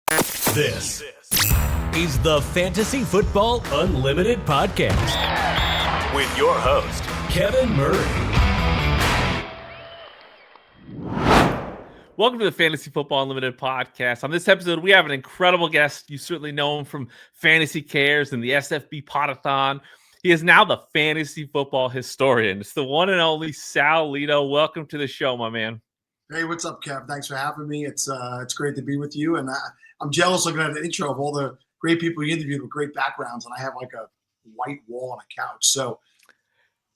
This is the Fantasy Football Unlimited Podcast with your host, Kevin Murray. Welcome to the Fantasy Football Unlimited Podcast. On this episode, we have an incredible guest. You certainly know him from Fantasy Cares and the SFB Podathon. He is now the fantasy football historian. It's the one and only Sal Leto. Welcome to the show, my man. Hey, what's up, Kev? Thanks for having me. It's great to be with you. And I'm jealous looking at the intro of all the great people you interviewed with great backgrounds. And I have like a white wall on a couch. So,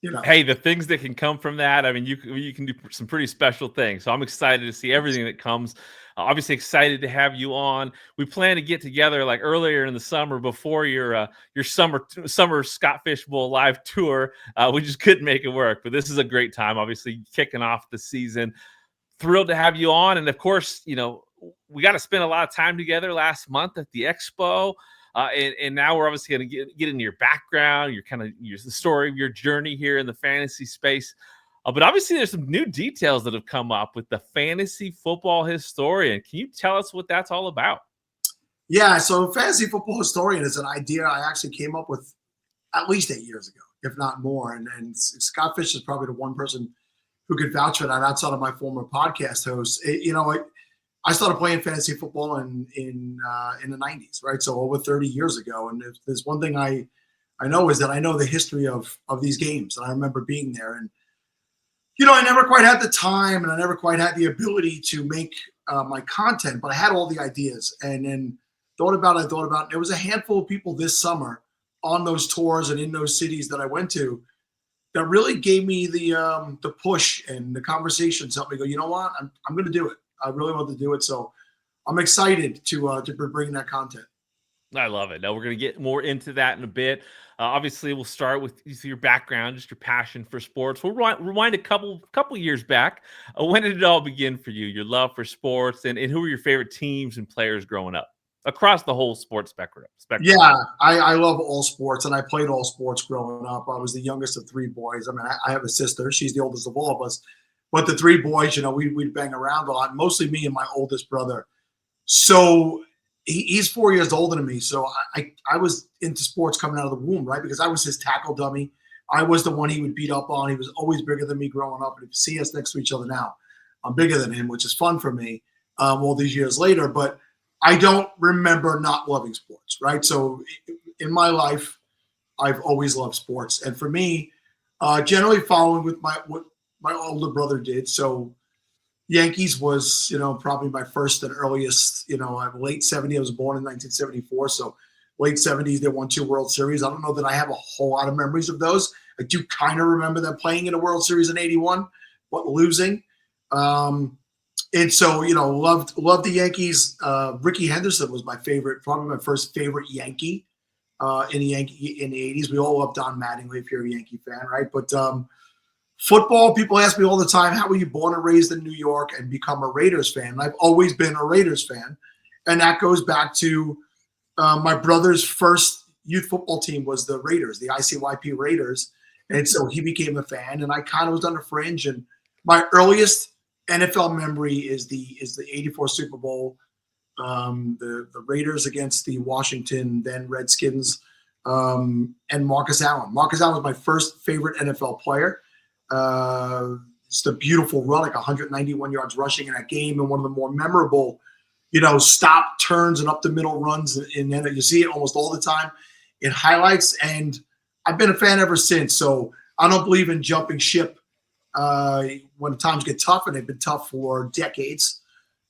you know. Hey, the things that can come from that, I mean, you can do some pretty special things. So I'm excited to see everything that comes. Obviously excited to have you on. We plan to get together like earlier in the summer before your summer Scott Fish Bowl live tour. We just couldn't make it work. But this is a great time, obviously, kicking off the season. Thrilled to have you on. And of course, you know, we got to spend a lot of time together last month at the Expo. And now we're obviously going to get into your background, the story of your journey here in the fantasy space. But obviously there's some new details that have come up with the fantasy football historian. Can you tell us what that's all about? Yeah. So fantasy football historian is an idea I actually came up with at least 8 years ago, if not more. And Scott Fish is probably the one person who could vouch for that outside of my former podcast host. I started playing fantasy football in the 90s, right? So over 30 years ago. And if there's one thing I know is that I know the history of these games. And I remember being there. And, you know, I never quite had the time and I never quite had the ability to make my content, but I had all the ideas. And then thought about it. There was a handful of people this summer on those tours and in those cities that I went to that really gave me the push and the conversations helped me go, you know what, I'm going to do it. I really want to do it. So I'm excited to bring that content. I love it. Now we're going to get more into that in a bit. Obviously, we'll start with your background, just your passion for sports. We'll rewind a couple years back. When did it all begin for you? Your love for sports and who were your favorite teams and players growing up across the whole sports spectrum? Yeah, I love all sports, and I played all sports growing up. I was the youngest of three boys. I mean, I have a sister. She's the oldest of all of us. But the three boys, you know, we'd bang around a lot, mostly me and my oldest brother. So he's 4 years older than me. So I was into sports coming out of the womb, right? Because I was his tackle dummy. I was the one he would beat up on. He was always bigger than me growing up. And if you see us next to each other now, I'm bigger than him, which is fun for me all these years later. But I don't remember not loving sports, right? So in my life, I've always loved sports. And for me, generally following with what my older brother did. So Yankees was, you know, probably my first and earliest, you know, late 70s. I was born in 1974. So late 70s, they won 2 World Series. I don't know that I have a whole lot of memories of those. I do kind of remember them playing in a World Series in 81, but losing. And so, you know, loved the Yankees. Ricky Henderson was my favorite, probably my first favorite Yankee in the 80s. We all loved Don Mattingly if you're a Yankee fan, right? But football, people ask me all the time, how were you born and raised in New York and become a Raiders fan? And I've always been a Raiders fan. And that goes back to my brother's first youth football team was the Raiders, the ICYP Raiders. And so he became a fan, and I kind of was on the fringe. And my earliest NFL memory is the 84 Super Bowl, the Raiders against the Washington then Redskins, and Marcus Allen. Marcus Allen was my first favorite NFL player. Just a beautiful run, like 191 yards rushing in that game, and one of the more memorable, you know, stop turns and up the middle runs. And then you see it almost all the time in highlights. And I've been a fan ever since. So I don't believe in jumping ship when times get tough, and they've been tough for decades.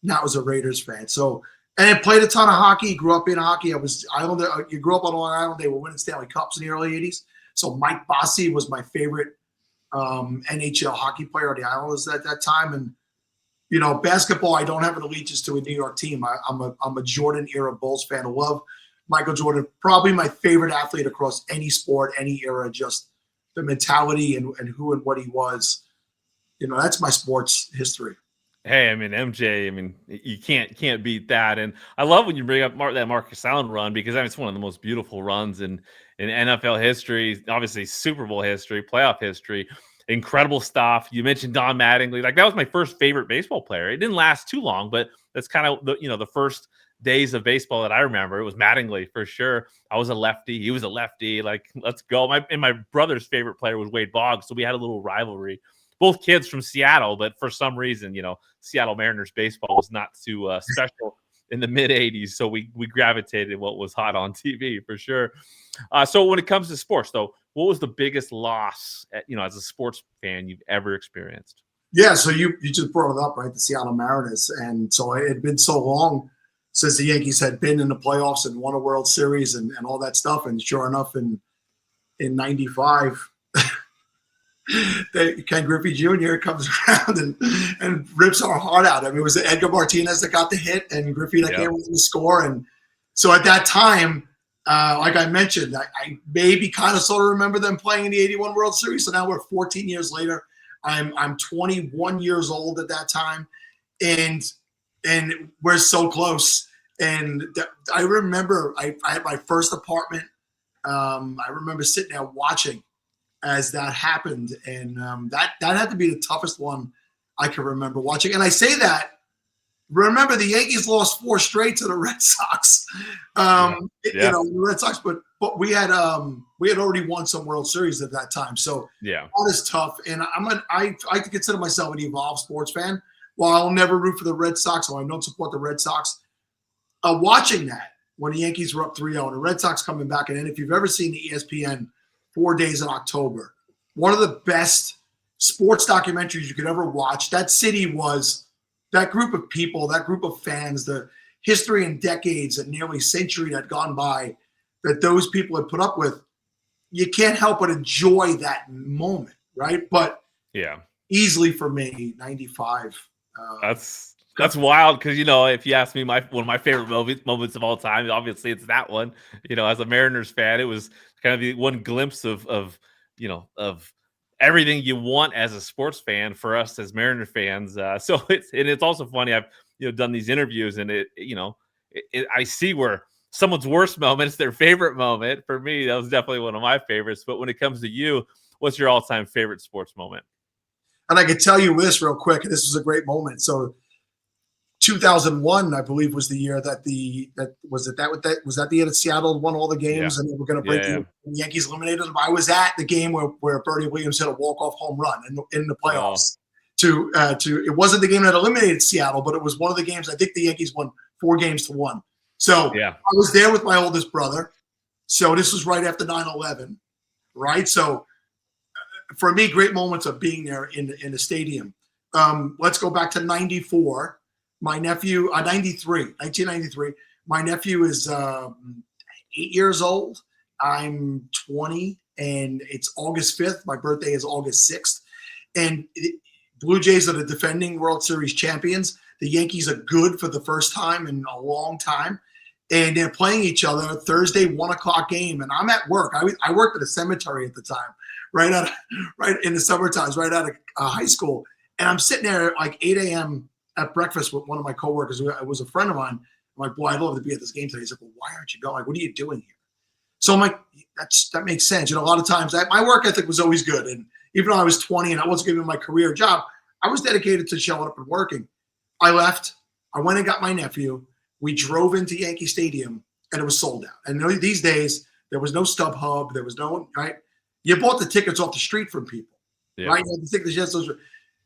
Now I was a Raiders fan. So, and I played a ton of hockey, grew up in hockey. You grew up on Long Island. They were winning Stanley Cups in the early 80s. So Mike Bossy was my favorite NHL hockey player of the Islanders at that time. And, you know, basketball, I don't have an allegiance to a New York team. I'm a Jordan era Bulls fan. I love Michael Jordan, probably my favorite athlete across any sport, any era, just the mentality and who and what he was. You know, that's my sports history. Hey, I mean, MJ, I mean, you can't beat that. And I love when you bring up that Marcus Allen run, because I mean, it's one of the most beautiful runs in NFL history, obviously Super Bowl history, playoff history. Incredible stuff. You mentioned Don Mattingly. Like, that was my first favorite baseball player. It didn't last too long, but that's kind of the first days of baseball that I remember. It was Mattingly for sure. I was a lefty. He was a lefty. Like, let's go. My brother's favorite player was Wade Boggs. So we had a little rivalry. Both kids from Seattle, but for some reason, Seattle Mariners baseball was not too special in the mid 80s. So we gravitated what was hot on TV for sure. So when it comes to sports, though, what was the biggest loss, as a sports fan you've ever experienced? Yeah, so you just brought it up, right? The Seattle Mariners. And so it had been so long since the Yankees had been in the playoffs and won a World Series and all that stuff. And sure enough, in 95, Ken Griffey Jr. comes around and rips our heart out. I mean, it was Edgar Martinez that got the hit and Griffey that came with the score. And so at that time, like I mentioned, I maybe kind of sort of remember them playing in the 81 World Series. So now we're 14 years later. I'm 21 years old at that time, and we're so close. And I remember I had my first apartment. I remember sitting there watching as that happened, and that had to be the toughest one I can remember watching. And I say that, remember the Yankees lost 4 straight to the Red Sox. The Red Sox, but we had already won some World Series at that time. So that is tough. And I like to consider myself an evolved sports fan. While I'll never root for the Red Sox, or I don't support the Red Sox, watching that when the Yankees were up 3-0 and the Red Sox coming back, and if you've ever seen the ESPN 4 Days in October, one of the best sports documentaries you could ever watch. That city was that group of people, that group of fans, the history and decades and nearly century that had gone by that those people had put up with. You can't help but enjoy that moment, right? But easily for me, 95. That's wild because, if you ask me one of my favorite moments of all time, obviously it's that one. As a Mariners fan, it was kind of the one glimpse of everything you want as a sports fan for us as Mariner fans. So it's also funny. I've done these interviews, and I see where someone's worst moment is their favorite moment. For me, that was definitely one of my favorites. But when it comes to you, what's your all-time favorite sports moment? And I could tell you this real quick. This was a great moment. So 2001, I believe, was the year that was that the year that Seattle won all the games and they were going to break the Yankees eliminated them. I was at the game where Bernie Williams hit a walk-off home run in the playoffs. To it wasn't the game that eliminated Seattle, but it was one of the games. I think the Yankees won 4-1. So I was there with my oldest brother. So this was right after 9/11, right? So for me, great moments of being there in the stadium. Let's go back to 94. My nephew, 1993. My nephew is 8 years old. I'm 20, and it's August 5th. My birthday is August 6th. And Blue Jays are the defending World Series champions. The Yankees are good for the first time in a long time. And they're playing each other Thursday, 1:00 game. And I'm at work. I worked at a cemetery at the time, right in the summer times, right out of high school. And I'm sitting there at like 8 a.m. at breakfast with one of my coworkers. It was a friend of mine. I'm like, boy, I'd love to be at this game today. He's like, well, why aren't you going? Like, what are you doing here? So I'm like, that makes sense. A lot of times my work ethic was always good. And even though I was 20 and I wasn't giving my career job, I was dedicated to showing up and working. I left. I went and got my nephew. We drove into Yankee Stadium, and it was sold out. And these days, there was no StubHub. There was no, right? You bought the tickets off the street from people, right? You had the tickets.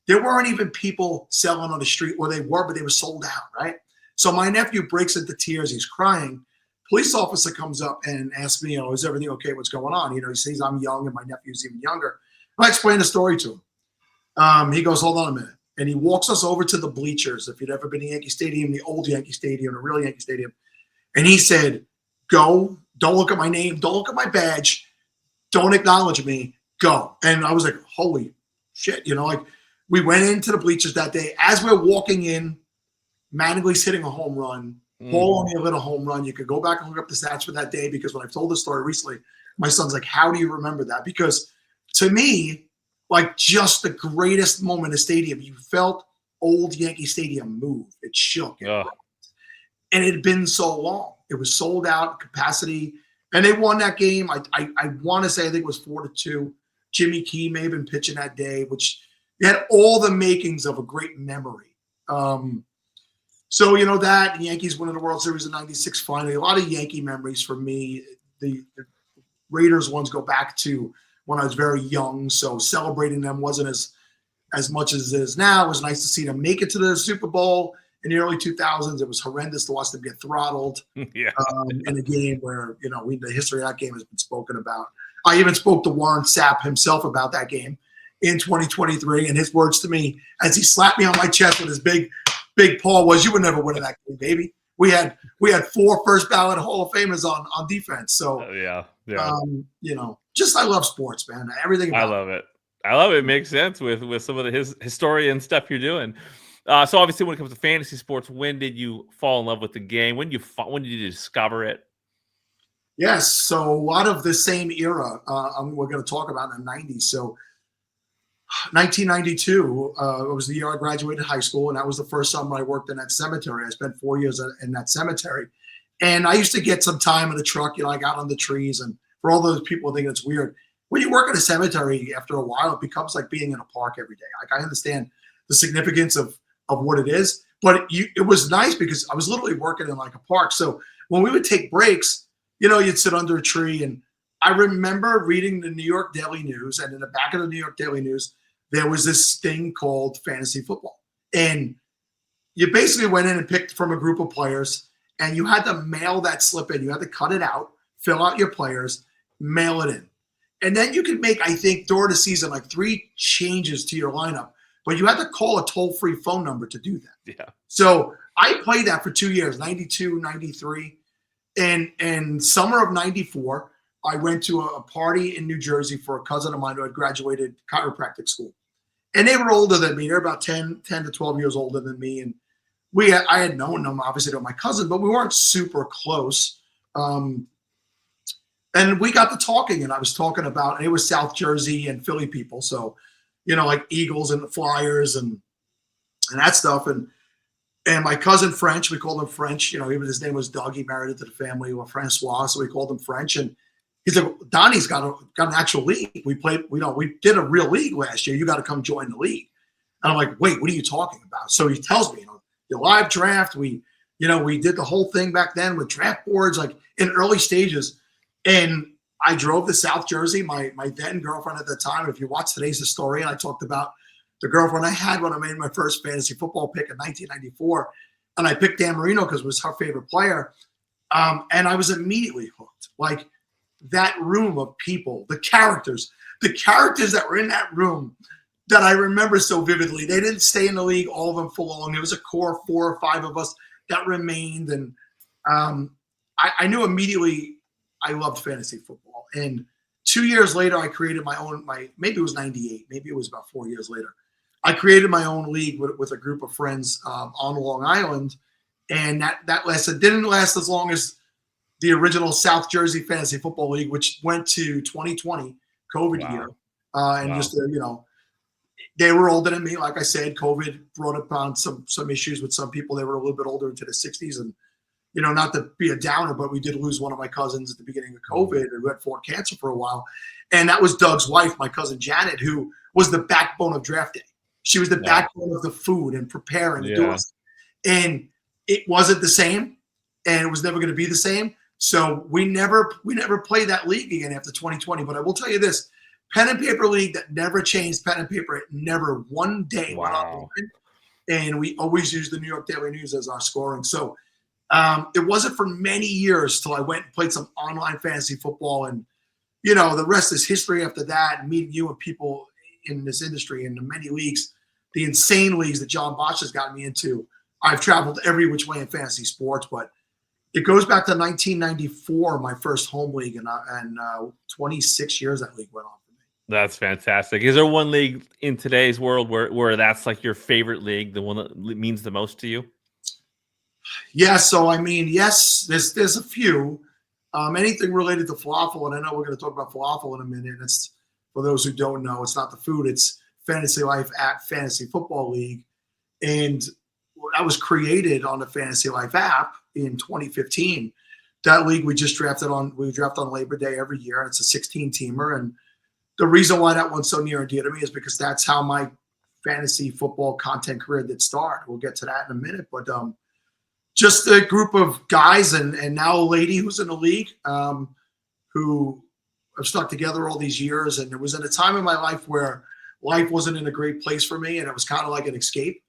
There weren't even people selling on the street, or they were, but they were sold out, right? So my nephew breaks into tears. He's crying. Police officer comes up and asks me, is everything okay? What's going on? He sees I'm young and my nephew's even younger. I explain the story to him. He goes, hold on a minute. And he walks us over to the bleachers. If you'd ever been to Yankee Stadium, the old Yankee Stadium, the real Yankee Stadium. And he said, go, don't look at my name. Don't look at my badge. Don't acknowledge me. Go. And I was like, holy shit. We went into the bleachers that day. As we're walking in, Mattingly's hitting a home run. Paul only hit a home run. You could go back and look up the stats for that day, because when I've told this story recently, my son's like, how do you remember that? Because to me, like, just the greatest moment in the stadium, you felt old Yankee Stadium move. It shook. And it had been so long. It was sold out capacity. And they won that game. I want to say, I think it was 4-2. Jimmy Key may have been pitching that day, which had all the makings of a great memory. So, that Yankees winning the World Series in 96 finally, a lot of Yankee memories for me. The Raiders ones go back to when I was very young. So celebrating them wasn't as much as it is now. It was nice to see them make it to the Super Bowl in the early 2000s. It was horrendous to watch them get throttled in a game where, the history of that game has been spoken about. I even spoke to Warren Sapp himself about that game in 2023. And his words to me as he slapped me on my chest with his big paw was, "You would never win in that game, baby." We had 4 first ballot Hall of Famers on defense. So, just I love sports, man. Everything about I love it. I love it. It makes sense with some of his historian stuff you're doing. So obviously, when it comes to fantasy sports, when did you fall in love with the game? When did you discover it? Yes, so a lot of the same era we're going to talk about in the 90s. So 1992 was the year I graduated high school, and that was the first summer I worked in that cemetery. I spent 4 years in that cemetery, and I used to get some time in the truck. I got on the trees, and for all those people who think it's weird, when you work in a cemetery, after a while, it becomes like being in a park every day. Like, I understand the significance of what it is, but it was nice because I was literally working in like a park. So when we would take breaks, you'd sit under a tree, and I remember reading the New York Daily News, and in the back of the New York Daily News, there was this thing called fantasy football. And you basically went in and picked from a group of players, and you had to mail that slip in. You had to cut it out, fill out your players, mail it in. And then you could make, I think, during the season, like 3 changes to your lineup. But you had to call a toll-free phone number to do that. Yeah. So I played that for 2 years, 92, 93. And summer of 94, I went to a party in New Jersey for a cousin of mine who had graduated chiropractic school. And they were older than me. They're about 10 to 12 years older than me. And I had known them, obviously, to my cousin, but we weren't super close. And we got to talking, and I was talking about, and it was South Jersey and Philly people. So, like Eagles and the Flyers and that stuff. And my cousin French, we called him French. Even his name was Doug. He married into the family with Francois, so we called him French. And he's like, "Donnie's got an actual league. We played. We did a real league last year. You got to come join the league." And I'm like, "Wait, what are you talking about?" So he tells me, the live draft. We did the whole thing back then with draft boards, like in early stages. And I drove to South Jersey. My then girlfriend at the time. If you watch today's Historian, I talked about the girlfriend I had when I made my first fantasy football pick in 1994, and I picked Dan Marino because it was her favorite player. And I was immediately hooked. Like, that room of people, the characters that were in that room that I remember so vividly. They didn't stay in the league, all of them for long. There was a core 4 or 5 of us that remained. And I knew immediately I loved fantasy football. And 2 years later, I created my own, maybe it was 98, maybe it was about 4 years later. I created my own league with a group of friends on Long Island. And that didn't last as long as the original South Jersey Fantasy Football League, which went to 2020, COVID year. Just, they were older than me. Like I said, COVID brought upon some issues with some people. They were a little bit older, into the 60s. And, not to be a downer, but we did lose one of my cousins at the beginning of COVID, who had fought cancer for a while. And that was Doug's wife, my cousin Janet, who was the backbone of draft day. She was the backbone of the food and preparing and doing. And it wasn't the same, and it was never going to be the same. So we never played that league again after 2020. But I will tell you this: pen and paper league that never changed pen and paper. It never one day went online, and we always used the New York Daily News as our scoring. So it wasn't for many years till I went and played some online fantasy football, and the rest is history after that. And meeting you and people in this industry and the many leagues, the insane leagues that John Bosch has gotten me into. I've traveled every which way in fantasy sports, but it goes back to 1994, my first home league, and 26 years that league went on for me. That's fantastic. Is there one league in today's world where that's like your favorite league, the one that means the most to you? Yeah, so yes, there's a few. Anything related to falafel, and I know we're going to talk about falafel in a minute. It's, for those who don't know, it's not the food, it's Fantasy Life app, Fantasy Football League. And that was created on the Fantasy Life app in 2015. That league we draft on Labor Day every year, and it's a 16-teamer. And the reason why that one's so near and dear to me is because that's how my fantasy football content career did start. We'll get to that in a minute. But just a group of guys and now a lady who's in the league who have stuck together all these years. And it was at a time in my life where life wasn't in a great place for me, and it was kind of like an escape.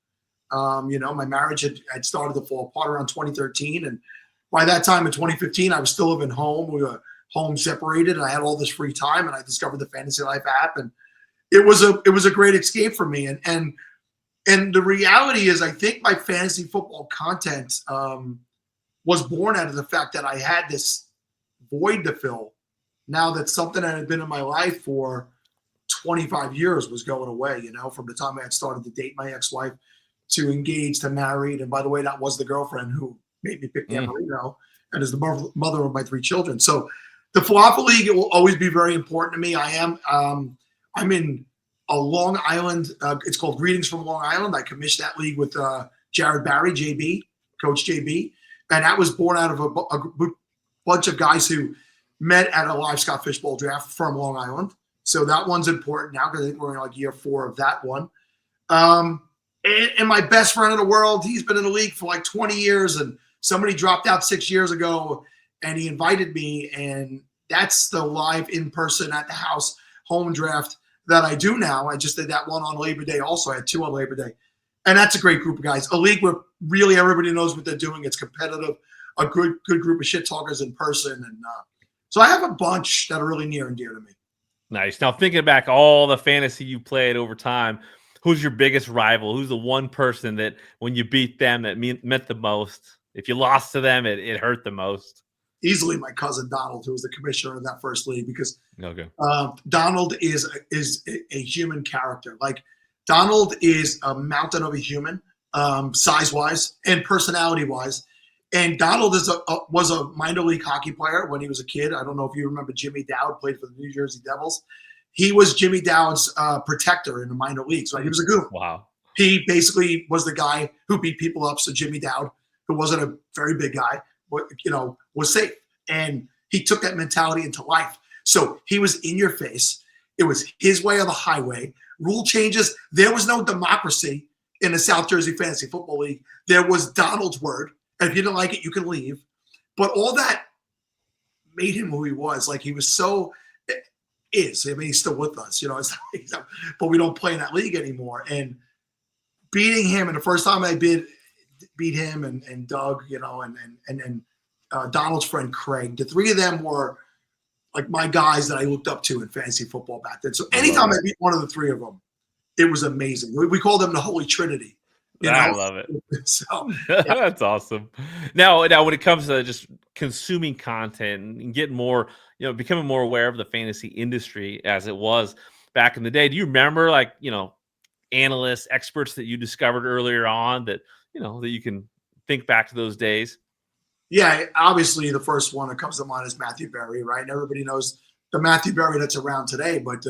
My marriage had started to fall apart around 2013, and by that time in 2015, I was still living home. We were home separated, and I had all this free time, and I discovered the Fantasy Life app, and it was a great escape for me. And the reality is, I think my fantasy football content was born out of the fact that I had this void to fill. Now that something that had been in my life for 25 years was going away, from the time I had started to date my ex-wife to engaged to married. And by the way, that was the girlfriend who made me pick Dan Marino and is the mother of my 3 children. So the FLAFFL League, it will always be very important to me. I'm in a Long Island. It's called Greetings from Long Island. I commissioned that league with Jared Barry, JB, Coach JB. And that was born out of a bunch of guys who met at a live Scott Fishbowl draft from Long Island. So that one's important now because I think we're in like year 4 of that one. And my best friend in the world, he's been in the league for like 20 years, and somebody dropped out 6 years ago, and he invited me, and that's the live in-person at the house home draft that I do now. I just did that one on Labor Day also. I had 2 on Labor Day. And that's a great group of guys. A league where really everybody knows what they're doing. It's competitive, a good group of shit talkers in person. And so I have a bunch that are really near and dear to me. Nice. Now, thinking back all the fantasy you played over time, who's your biggest rival? Who's the one person that when you beat them that meant the most? If you lost to them, it hurt the most? Easily my cousin Donald, who was the commissioner of that first league, because Donald is a human character. Like, Donald is a mountain of a human, size-wise and personality-wise. And Donald was a minor league hockey player when he was a kid. I don't know if you remember Jimmy Dowd, played for the New Jersey Devils. He was Jimmy Dowd's protector in the the minor leagues. Right? He was a goof. Wow. He basically was the guy who beat people up. So Jimmy Dowd, who wasn't a very big guy, was safe. And he took that mentality into life. So he was in your face. It was his way or the highway. Rule changes. There was no democracy in the South Jersey Fantasy Football League. There was Donald's word. And if you didn't like it, you can leave. But all that made him who he was. Like, he was so is. I mean, he's still with us, but we don't play in that league anymore. And beating him, and the first time I beat him and Doug, and Donald's friend Craig, the 3 of them were like my guys that I looked up to in fantasy football back then. So anytime I beat one of the 3 of them, it was amazing. We called them the Holy Trinity. I love it. So yeah. That's awesome. Now, when it comes to just consuming content and getting more, becoming more aware of the fantasy industry as it was back in the day, do you remember analysts, experts that you discovered earlier on that you can think back to those days? Yeah, obviously the first one that comes to mind is Matthew Berry, right? And everybody knows the Matthew Berry that's around today. But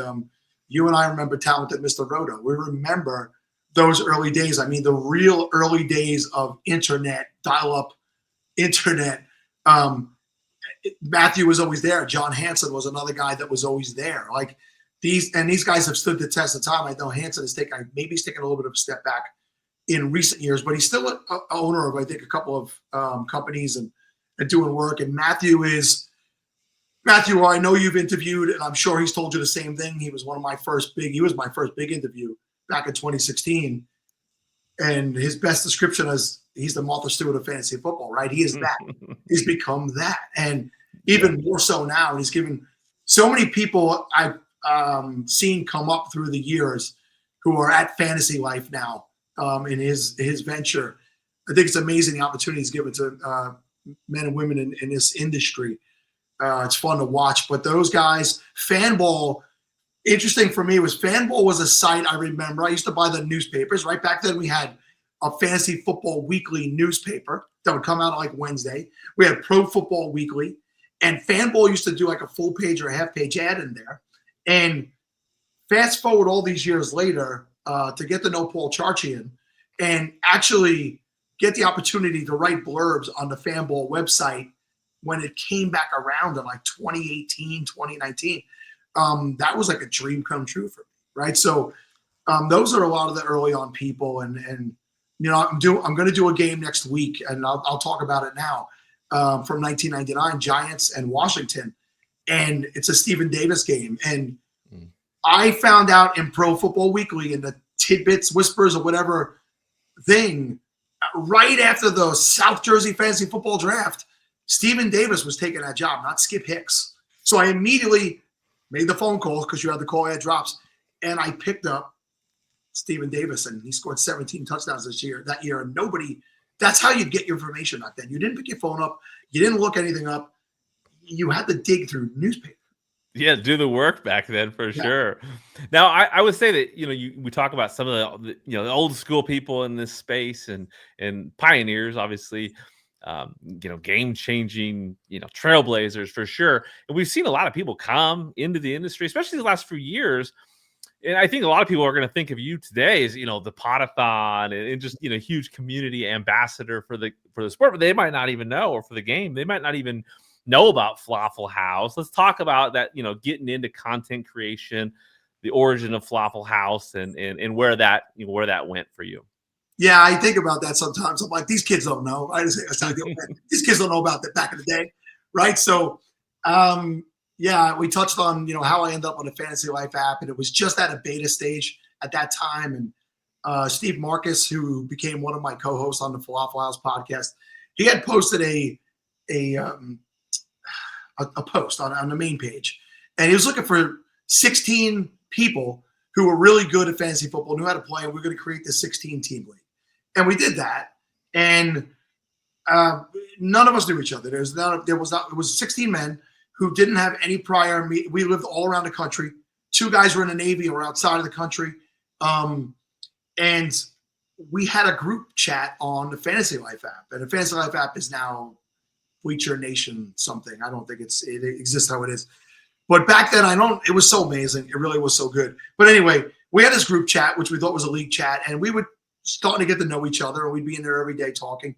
you and I remember talented Mr. Roto. We remember those early days. I mean, the real early days of internet, dial-up internet. Matthew was always there. John Hansen was another guy that was always there. Like, these guys have stood the test of time. I know Hansen has taken a little bit of a step back in recent years, but he's still an owner of, I think, a couple of companies and doing work. And Matthew, I know you've interviewed, and I'm sure he's told you the same thing. He was my first big interview back in 2016. And his best description is he's the Martha Stewart of fantasy football, right? He is that. He's become that. And even more so now. And he's given so many people I've seen come up through the years who are at Fantasy Life now in his venture. I think it's amazing the opportunities given to men and women in this industry. It's fun to watch. But those guys, Fanball, interesting for me was Fanball was a site I remember. I used to buy the newspapers. Right back then we had a Fantasy Football Weekly newspaper that would come out like Wednesday. We had Pro Football Weekly. And Fanball used to do like a full page or a half page ad in there. And fast forward all these years later to get to know Paul Charchian and actually get the opportunity to write blurbs on the Fanball website when it came back around in like 2018, 2019. That was like a dream come true for me, right? So those are a lot of the early on people. And I'm going to do a game next week, and I'll talk about it now, from 1999, Giants and Washington. And it's a Stephen Davis game. And I found out in Pro Football Weekly in the tidbits, whispers, or whatever thing, right after the South Jersey Fantasy Football Draft, Stephen Davis was taking that job, not Skip Hicks. So I immediately made the phone call, because you had the call ad drops, and I picked up Stephen Davis, and he scored 17 touchdowns that year. And that's how you get your information back then. You didn't pick your phone up. You didn't look anything up. You had to dig through newspaper. Yeah, do the work back then for sure. Now, I would say that we talk about some of the the old school people in this space and pioneers, obviously, game changing, trailblazers for sure. And we've seen a lot of people come into the industry, especially the last few years. And I think a lot of people are going to think of you today as the Podathon and just huge community ambassador for the sport, but they might not even know, or for the game, they might not even know about FLAFFL House. Let's talk about that, getting into content creation, the origin of FLAFFL House, and where that went for you. Yeah, I think about that sometimes. I'm like, these kids don't know. These kids don't know about that back in the day, right? So, yeah, we touched on how I ended up on the Fantasy Life app, and it was just at a beta stage at that time. And Steve Marcus, who became one of my co-hosts on the FLAFFL House podcast, he had posted a post on the main page, and he was looking for 16 people who were really good at fantasy football, knew how to play, and we're going to create this 16-team league. And we did that, and none of us knew each other. It was 16 men who didn't have any prior. We lived all around the country. 2 guys were in the Navy or outside of the country, and we had a group chat on the Fantasy Life app. And the Fantasy Life app is now Bleacher Nation something. I don't think it exists how it is. But back then, it was so amazing. It really was so good. But anyway, we had this group chat, which we thought was a league chat, and we would start to get to know each other, and we'd be in there every day talking.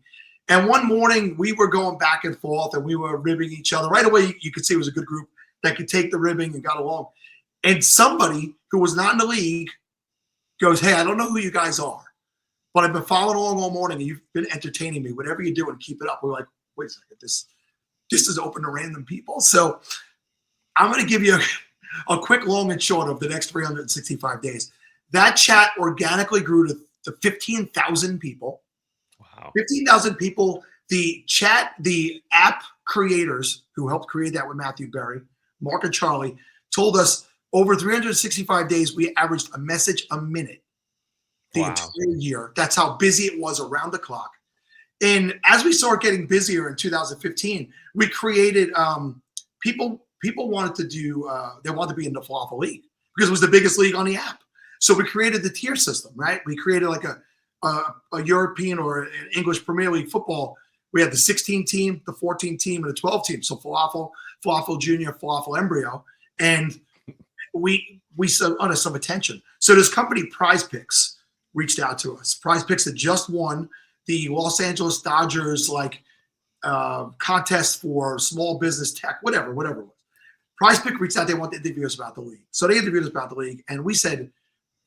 And one morning, we were going back and forth, and we were ribbing each other. Right away, you could see it was a good group that could take the ribbing and got along. And somebody who was not in the league goes, "Hey, I don't know who you guys are, but I've been following along all morning, and you've been entertaining me. Whatever you're doing, keep it up." We're like, wait a second, this is open to random people. So I'm going to give you a quick long and short of the next 365 days. That chat organically grew to 15,000 people. Wow. 15,000 people. The app creators who helped create that with Matthew Berry, Mark and Charlie, told us over 365 days, we averaged a message a minute the entire year. That's how busy it was around the clock. And as we started getting busier in 2015, we created people wanted to do they wanted to be in the FLAFFL League because it was the biggest league on the app. So we created the tier system, right? We created like a European or an English Premier League football. We had the 16 team, the 14 team, and the 12 team. So FLAFFL Junior, FLAFFL Embryo, and we saw some attention. So this company, Prize Picks, reached out to us. Prize Picks had just won the Los Angeles Dodgers contest for small business tech, whatever it was. Prize Pick reached out. They wanted to interview us about the league. So they interviewed us about the league, and we said,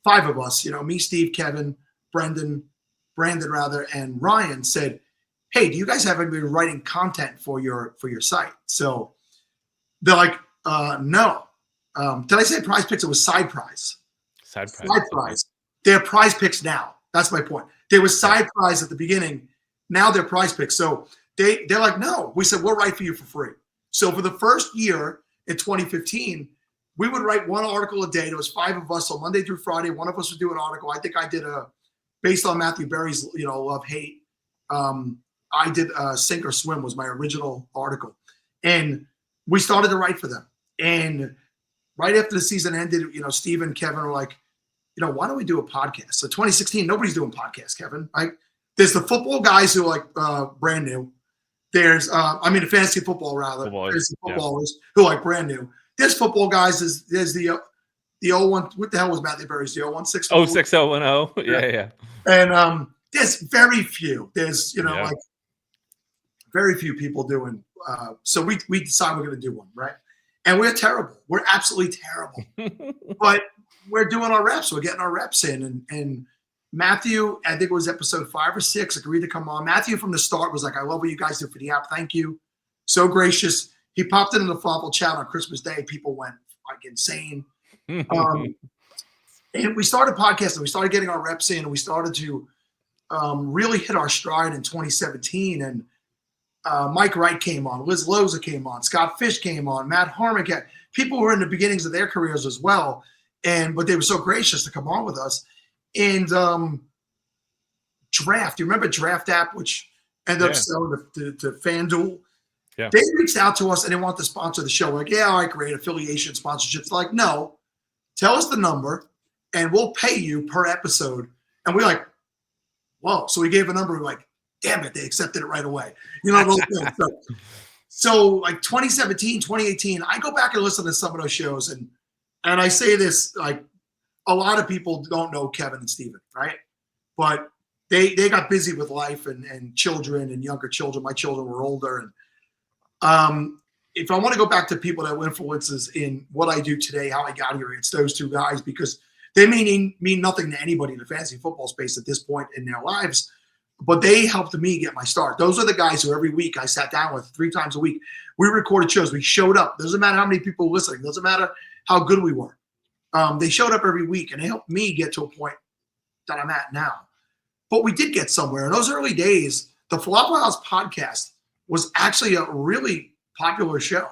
5 of us, me, Steve, Kevin, Brandon, and Ryan said, "Hey, do you guys have anybody writing content for your site?" So they're like, "No." Did I say Prize Picks? It was Side Prize. Side Prize. They're Prize Picks now. That's my point. They were Side Prize at the beginning. Now they're Prize Picks. So they're like, "No." We said, "We'll write for you for free." So for the first year in 2015, we would write one article a day. There was 5 of us. So Monday through Friday, one of us would do an article. I think I did based on Matthew Berry's, love, hate. I did Sink or Swim was my original article. And we started to write for them. And right after the season ended, Steve and Kevin were like, why don't we do a podcast? So 2016, nobody's doing podcasts, Kevin. Right? There's the football guys who are like brand new. There's, the fantasy football rather. Fantasy footballers who are like brand new. There's football guys. There's the 01. What the hell was Matthew Berry's? The 016? 06010. Yeah. And there's very few. There's like very few people doing. So we decide we're going to do one, right? And we're terrible. We're absolutely terrible. But we're doing our reps. We're getting our reps in, and Matthew, I think it was episode 5 or 6, agreed to come on. Matthew from the start was like, I love what you guys do for the app. Thank you. So gracious. He popped into the FLAFFL chat on Christmas Day. People went like insane. And we started podcasting. We started getting our reps in, and we started to really hit our stride in 2017. And Mike Wright came on, Liz Loza came on, Scott Fish came on, Matt Harmon. People were in the beginnings of their careers as well, but they were so gracious to come on with us. And Draft, you remember Draft app, which ended up selling to FanDuel? Yeah. They reached out to us and they want to sponsor the show. We're like, yeah, all right, great, affiliation sponsorships. Like, no, tell us the number and we'll pay you per episode. And we're like, whoa. So we gave a number. We're like, damn it, they accepted it right away. You know, those things. So like 2017, 2018, I go back and listen to some of those shows, and I say this, like, a lot of people don't know Kevin and Steven, right? But they got busy with life and children and younger children. My children were older. And if I want to go back to people that were influences in what I do today, how I got here, it's those two guys, because they mean nothing to anybody in the fantasy football space at this point in their lives. But they helped me get my start. Those are the guys who every week I sat down with 3 times a week. We recorded shows. We showed up. Doesn't matter how many people were listening. Doesn't matter how good we were. They showed up every week, and they helped me get to a point that I'm at now. But we did get somewhere. In those early days, the FLAFFL House podcast was actually a really popular show.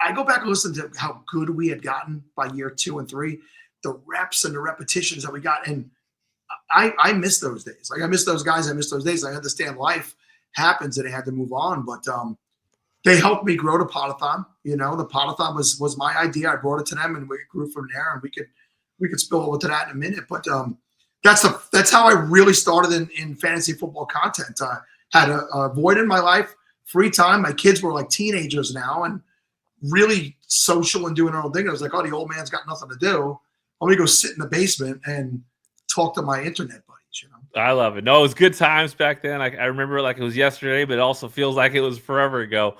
I go back and listen to how good we had gotten by year 2 and 3, the reps and the repetitions that we got. And I miss those days. Like, I miss those guys. I miss those days. I understand life happens and I had to move on. But they helped me grow the Podathon. You know, the Podathon was my idea. I brought it to them, and we grew from there. And we could spill over to that in a minute. But that's how I really started in fantasy football content. I had a void in my life, free time. My kids were like teenagers now and really social and doing their own thing. I was like, oh, the old man's got nothing to do. Let me go sit in the basement and talk to my internet buddies, you know. I love it. No, it was good times back then. I remember it like it was yesterday, but it also feels like it was forever ago.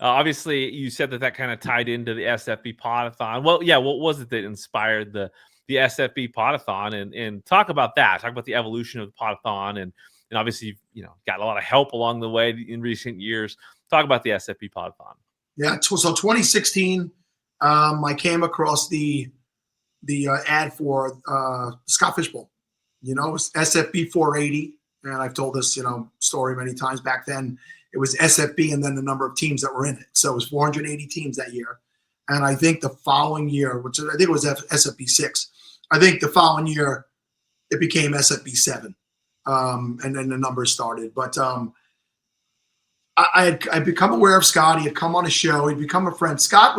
Obviously, you said that kind of tied into the SFB Podathon. Well, yeah, what was it that inspired the SFB Podathon? And talk about that. Talk about the evolution of the Podathon, and obviously, you know, got a lot of help along the way in recent years. Talk about the SFB Podathon. Yeah, so 2016, I came across the ad for Scott Fish Bowl. You know, it was SFB 480, and I've told this, you know, story many times. Back then, it was SFB and then the number of teams that were in it. So it was 480 teams that year. And I think the following year, which I think it was SFB 6, I think the following year it became SFB 7, and then the numbers started. But I'd become aware of Scott. He had come on a show. He'd become a friend. Scott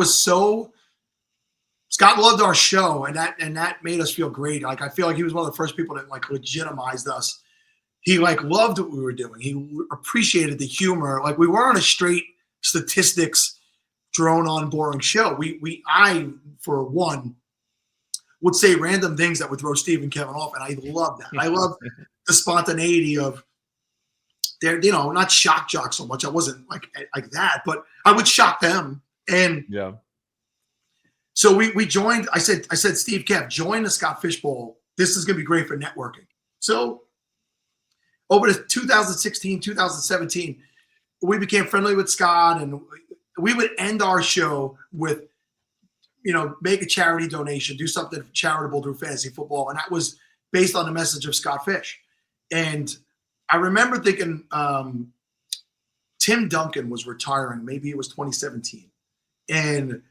loved our show, and that made us feel great. Like, I feel like he was one of the first people that like legitimized us. He like loved what we were doing. He appreciated the humor. Like, we weren't a straight statistics drone on boring show. I for one would say random things that would throw Steve and Kevin off, and I love that. I love the spontaneity of their, you know, not shock jock so much. I wasn't like that, but I would shock them. And yeah. So we joined. I said, Steve, Kev, join the Scott Fish Bowl. This is going to be great for networking. So over to 2016, 2017, we became friendly with Scott, and we would end our show with, you know, make a charity donation, do something charitable through fantasy football. And that was based on the message of Scott Fish. And I remember thinking Tim Duncan was retiring. Maybe it was 2017. And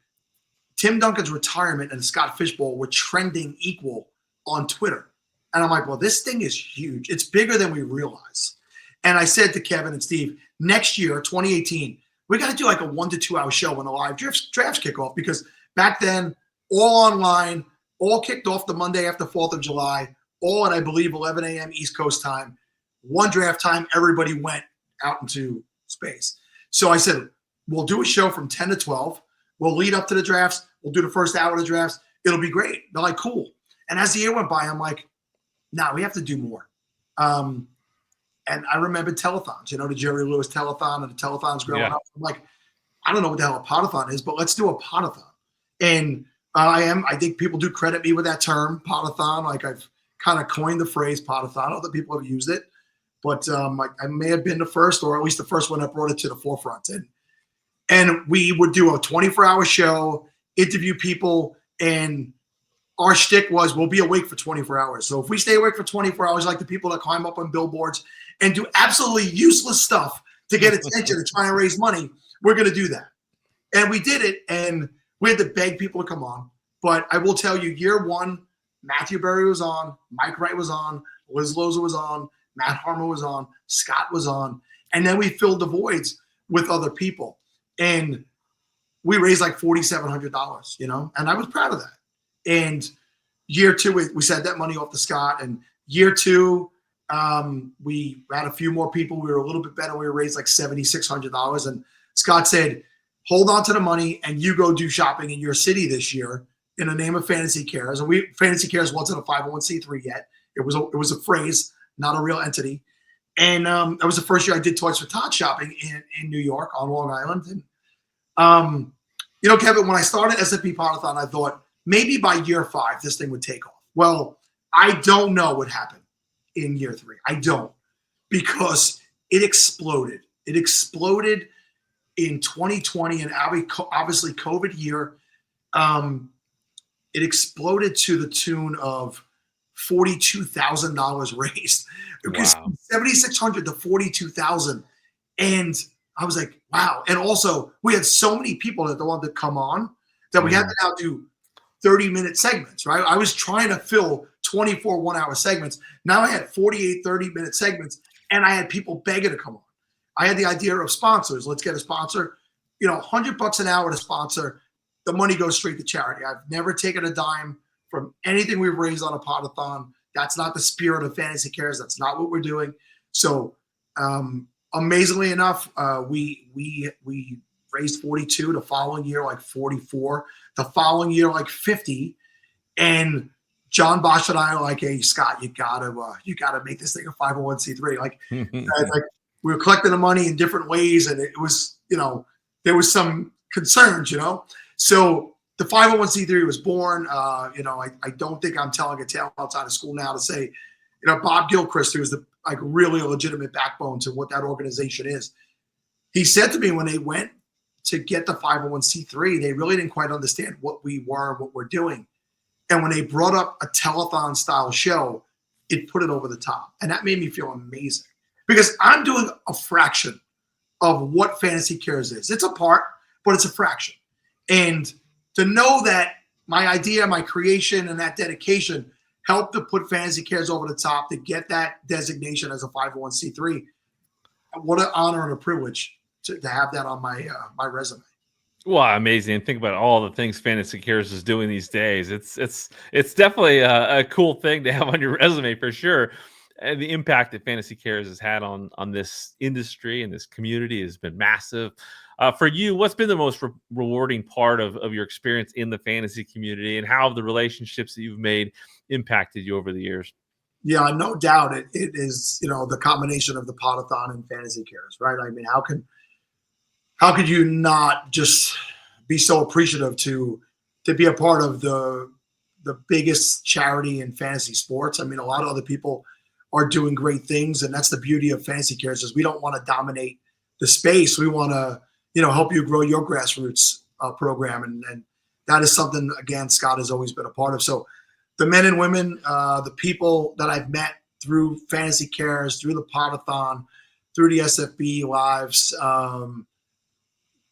Tim Duncan's retirement and the Scott Fish Bowl were trending equal on Twitter. And I'm like, well, this thing is huge. It's bigger than we realize. And I said to Kevin and Steve, next year, 2018, we got to do like a 1 to 2 hour show when the live drafts kick off, because back then, all online, all kicked off the Monday after 4th of July, all at, I believe, 11 a.m. East Coast time. One draft time, everybody went out into space. So I said, we'll do a show from 10 to 12. We'll lead up to the drafts. We'll do the first hour of the drafts. It'll be great. They're like, cool. And as the year went by, I'm like, nah, we have to do more. And I remember telethons, you know, the Jerry Lewis telethon and the telethons growing up. I'm like, I don't know what the hell a podathon is, but let's do a podathon. And I think people do credit me with that term, podathon. Like, I've kind of coined the phrase Podathon. Other people have used it, but I may have been the first, or at least the first one that brought it to the forefront. And we would do a 24-hour show, interview people, and our shtick was we'll be awake for 24 hours. So if we stay awake for 24 hours, like the people that climb up on billboards and do absolutely useless stuff to get attention and try and raise money, we're going to do that. And we did it, and we had to beg people to come on. But I will tell you, year one, Matthew Berry was on, Mike Wright was on, Liz Loza was on, Matt Harmon was on, Scott was on, and then we filled the voids with other people. And we raised like $4,700, you know, and I was proud of that. And year two, we sent that money off to Scott. And year two, we had a few more people. We were a little bit better. We raised like $7,600. And Scott said, hold on to the money and you go do shopping in your city this year in the name of Fantasy Cares. And Fantasy Cares wasn't a 501c3 yet. It was a phrase, not a real entity. And that was the first year I did Toys for Tots shopping in New York on Long Island. And, you know, Kevin, when I started SFB Podathon, I thought maybe by year 5, this thing would take off. Well, I don't know what happened in year 3. I don't, because it exploded. It exploded in 2020, and obviously COVID year. It exploded to the tune of $42,000 raised. Because Wow. 7,600 to 42,000. And I was like, wow. And also, we had so many people that wanted to come on that we had to now do 30-minute segments, right? I was trying to fill 24 one-hour segments. Now I had 48 30-minute segments, and I had people begging to come on. I had the idea of sponsors. Let's get a sponsor. You know, $100 an hour to sponsor. The money goes straight to charity. I've never taken a dime from anything we've raised on a Podathon. That's not the spirit of Fantasy Cares. That's not what we're doing. So, amazingly enough, we raised 42. The following year, like 44. The following year, like 50. And John Bosch and I are like, hey, Scott, you gotta make this thing a 501c3. Like we were collecting the money in different ways, and it was, you know, there was some concerns, you know. So the 501c3 was born. You know, I don't think I'm telling a tale outside of school now to say, you know, Bob Gilchrist, who is the like really a legitimate backbone to what that organization is. He said to me when they went to get the 501c3, they really didn't quite understand what we were and what we're doing. And when they brought up a telethon style show, it put it over the top. And that made me feel amazing because I'm doing a fraction of what Fantasy Cares is. It's a part, but it's a fraction. And to know that my idea, my creation, and that dedication helped to put Fantasy Cares over the top to get that designation as a 501c3. What an honor and a privilege to have that on my my resume. Well, amazing. And think about all the things Fantasy Cares is doing these days. It's definitely a cool thing to have on your resume for sure. And the impact that Fantasy Cares has had on this industry and this community has been massive. For you, what's been the most rewarding part of your experience in the fantasy community, and how have the relationships that you've made impacted you over the years? Yeah, no doubt it is, you know, the combination of the Podathon and Fantasy Cares, right? I mean, how could you not just be so appreciative to be a part of the biggest charity in fantasy sports? I mean, a lot of other people are doing great things, and that's the beauty of Fantasy Cares is we don't want to dominate the space. We want to, you know, help you grow your grassroots program, and that is something, again, Scott has always been a part of. So the men and women, the people that I've met through Fantasy Cares, through the Podathon, through the SFB lives,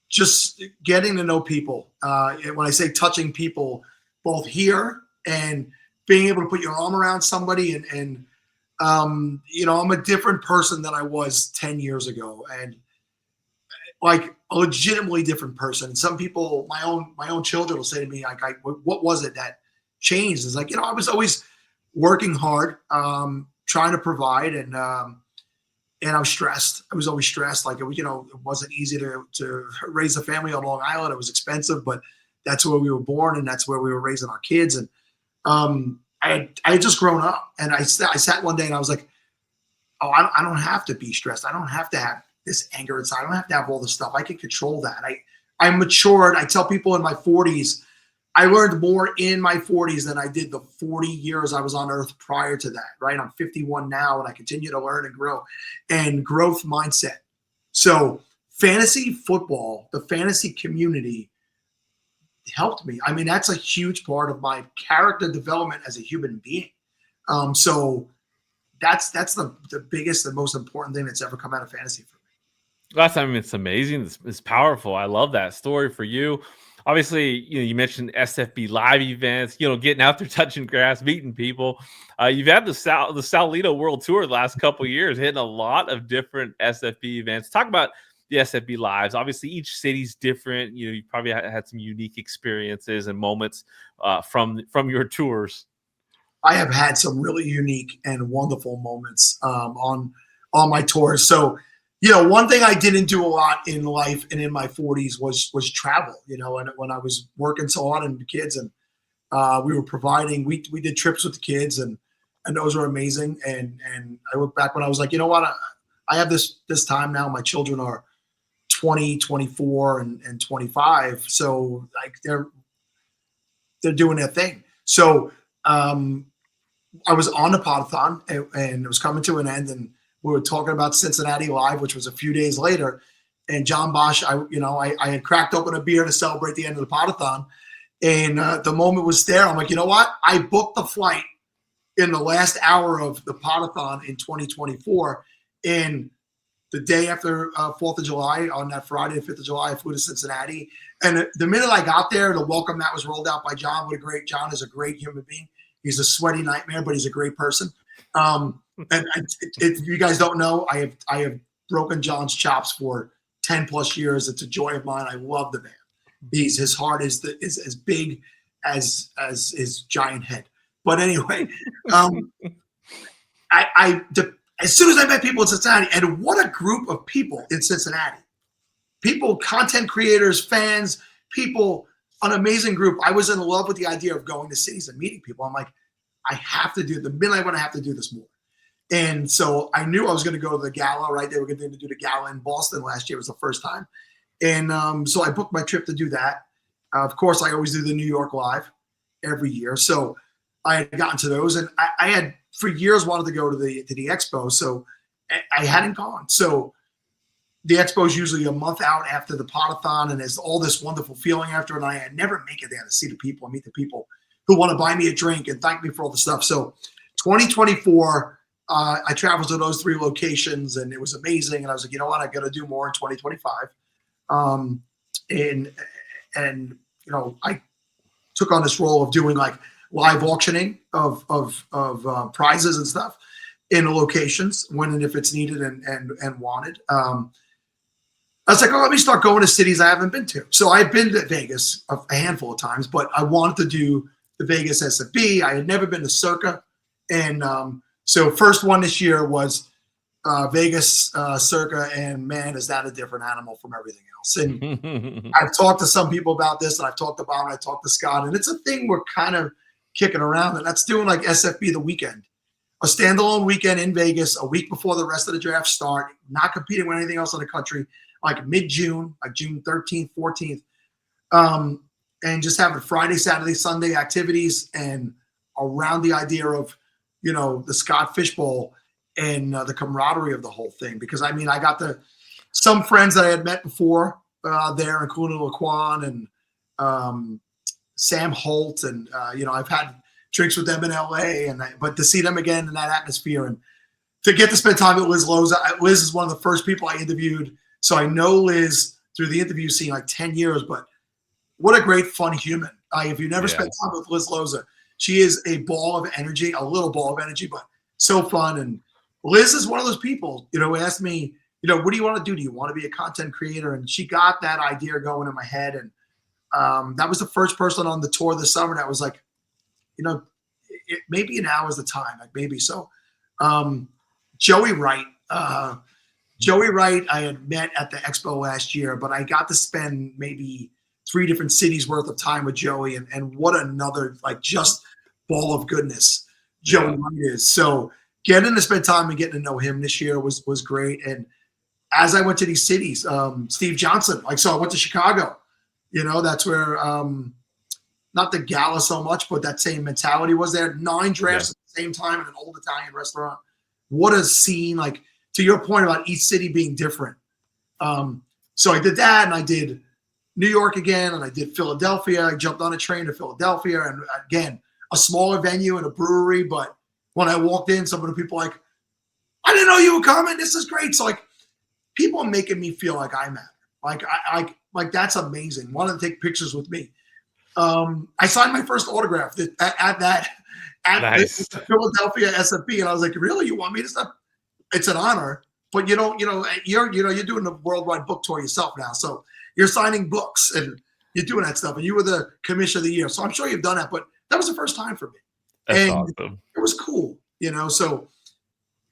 just getting to know people. When I say touching people, both here and being able to put your arm around somebody, and you know, I'm a different person than I was 10 years ago, and like a legitimately different person. Some people, my own children will say to me, like, what was it that changed? It's like, you know, I was always working hard, trying to provide, and I'm stressed. I was always stressed. Like, you know, it wasn't easy to raise a family on Long Island. It was expensive, but that's where we were born, and that's where we were raising our kids. And I had just grown up, and I sat one day and I was like, oh, I don't have to be stressed. I don't have to have this anger inside. I don't have to have all this stuff. I can control that. I matured. I tell people in my 40s, I learned more in my 40s than I did the 40 years I was on earth prior to that, right? I'm 51 now, and I continue to learn and grow, and growth mindset. So fantasy football, the fantasy community helped me. I mean, that's a huge part of my character development as a human being. So that's the biggest and most important thing that's ever come out of fantasy for me. I mean, it's amazing. It's powerful. I love that story for you. Obviously, you mentioned SFB live events, getting out there, touching grass, meeting people. You've had the Sal Leto World Tour the last couple of years, hitting a lot of different SFB events. Talk about the SFB lives. Obviously, each city's different. You probably had some unique experiences and moments from your tours. I have had some really unique and wonderful moments on my tours. So, one thing I didn't do a lot in life and in my 40s was travel. And when I was working so hard and the kids, and we were providing, we did trips with the kids, and those were amazing. And I look back when I was like, you know what, I have this time now. My children are 20, 24, and 25. So like they're doing their thing. So I was on the Podathon, and it was coming to an end, and we were talking about Cincinnati Live, which was a few days later. And John Bosch, I had cracked open a beer to celebrate the end of the Podathon, and the moment was there. I'm like, you know what? I booked the flight in the last hour of the Podathon in 2024, and the day after 4th of July, on that Friday, 5th of July, I flew to Cincinnati. And the minute I got there, the welcome mat was rolled out by John. John is a great human being. He's a sweaty nightmare, but he's a great person. And if you guys don't know, I have broken John's chops for 10 plus years. It's a joy of mine. I love the man. His heart is as big as his giant head. But anyway, as soon as I met people in Cincinnati, and what a group of people in Cincinnati, people, content creators, fans, people, an amazing group. I was in love with the idea of going to cities and meeting people. I'm like, I have to do the midnight when I have to do this more. And so I knew I was going to go to the gala, right? They were going to do the gala in Boston last year. It was the first time. And so I booked my trip to do that. Of course, I always do the New York Live every year. So I had gotten to those, and I had for years wanted to go to the expo. So I hadn't gone. So the expo is usually a month out after the Podathon, and there's all this wonderful feeling after it. And I had never make it there to see the people and meet the people who want to buy me a drink and thank me for all the stuff. So 2024, I traveled to those 3 locations, and it was amazing. And I was like, you know what, I got to do more in 2025. And I took on this role of doing like live auctioning of prizes and stuff in the locations when and if it's needed and wanted. I was like, oh, let me start going to cities I haven't been to. So I've been to Vegas a handful of times, but I wanted to do the Vegas SFB. I had never been to Circa. And so first one this year was Vegas Circa, and man, is that a different animal from everything else. And I've talked to some people about this, and I've talked to Bob, and I talked to Scott, and it's a thing we're kind of kicking around, and that's doing like SFB the weekend. A standalone weekend in Vegas, a week before the rest of the draft start, not competing with anything else in the country, like mid-June, like June 13th, 14th, and just having Friday, Saturday, Sunday activities, and around the idea of, the Scott Fishbowl and the camaraderie of the whole thing. Because, I mean, I got some friends that I had met before there, including Laquan and Sam Holt, and, I've had drinks with them in LA, but to see them again in that atmosphere and to get to spend time with Liz Loza. Liz is one of the first people I interviewed. So I know Liz through the interview scene like 10 years, but what a great, fun human. If you never spent time with Liz Loza, she is a ball of energy, a little ball of energy, but so fun. And Liz is one of those people, who asked me, what do you want to do? Do you want to be a content creator? And she got that idea going in my head. And that was the first person on the tour this summer that was like, maybe now is the time, like maybe so. Joey Wright, I had met at the expo last year, but I got to spend maybe 3 different cities worth of time with Joey, and what another like just ball of goodness Joey Wright is. So getting to spend time and getting to know him this year was great. And as I went to these cities, Steve Johnson, so I went to Chicago. That's where not not the gala so much, but that same mentality was there. 9 drafts at the same time in an old Italian restaurant. What a scene! Like, to your point about each city being different. So I did that, and I did New York again, and I did Philadelphia. I jumped on a train to Philadelphia, and again, a smaller venue and a brewery. But when I walked in, some of the people like, I didn't know you were coming. This is great. So like, people are making me feel like I matter. Like that's amazing. Wanted to take pictures with me. I signed my first autograph at Nice. the Philadelphia SFB, and I was like, really? You want me to stop? It's an honor, but you're doing the worldwide book tour yourself now, so you're signing books and you're doing that stuff, and you were the commissioner of the year, so I'm sure you've done that, but that was the first time for me. That's and awesome. It was cool, so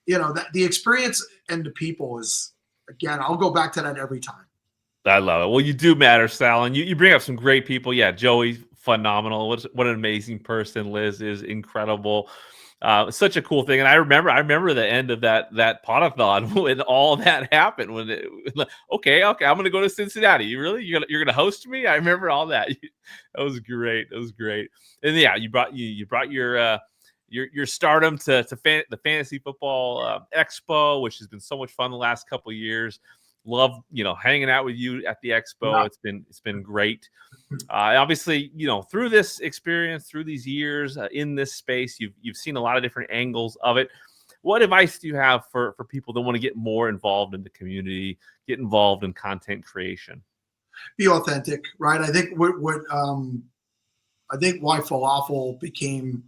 that the experience and the people is, again, I'll go back to that every time. I love it. Well, you do matter, Sal, and you bring up some great people. Yeah, Joey's phenomenal. What an amazing person. Liz is incredible. Such a cool thing. And I remember the end of that Podathon when all that happened. Okay, I'm gonna go to Cincinnati. You're gonna host me? I remember all that. That was great. It was great. And yeah, you brought your stardom to the Fantasy Football Expo, which has been so much fun the last couple of years. Love, hanging out with you at the expo. Yeah. It's been great. Obviously, through this experience, through these years in this space, you've seen a lot of different angles of it. What advice do you have for people that want to get more involved in the community, get involved in content creation? Be authentic, right? I think I think why falafel became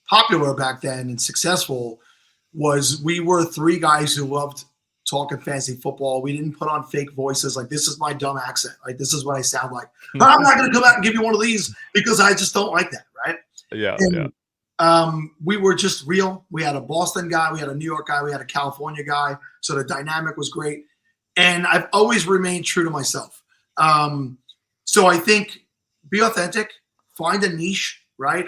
popular back then and successful was we were 3 guys who loved talking fantasy football. We didn't put on fake voices like, this is my dumb accent, right? This is what I sound like. But I'm not going to come out and give you one of these because I just don't like that, right? Yeah. We were just real. We had a Boston guy, we had a New York guy, we had a California guy. So the dynamic was great. And I've always remained true to myself. So I think be authentic, find a niche, right?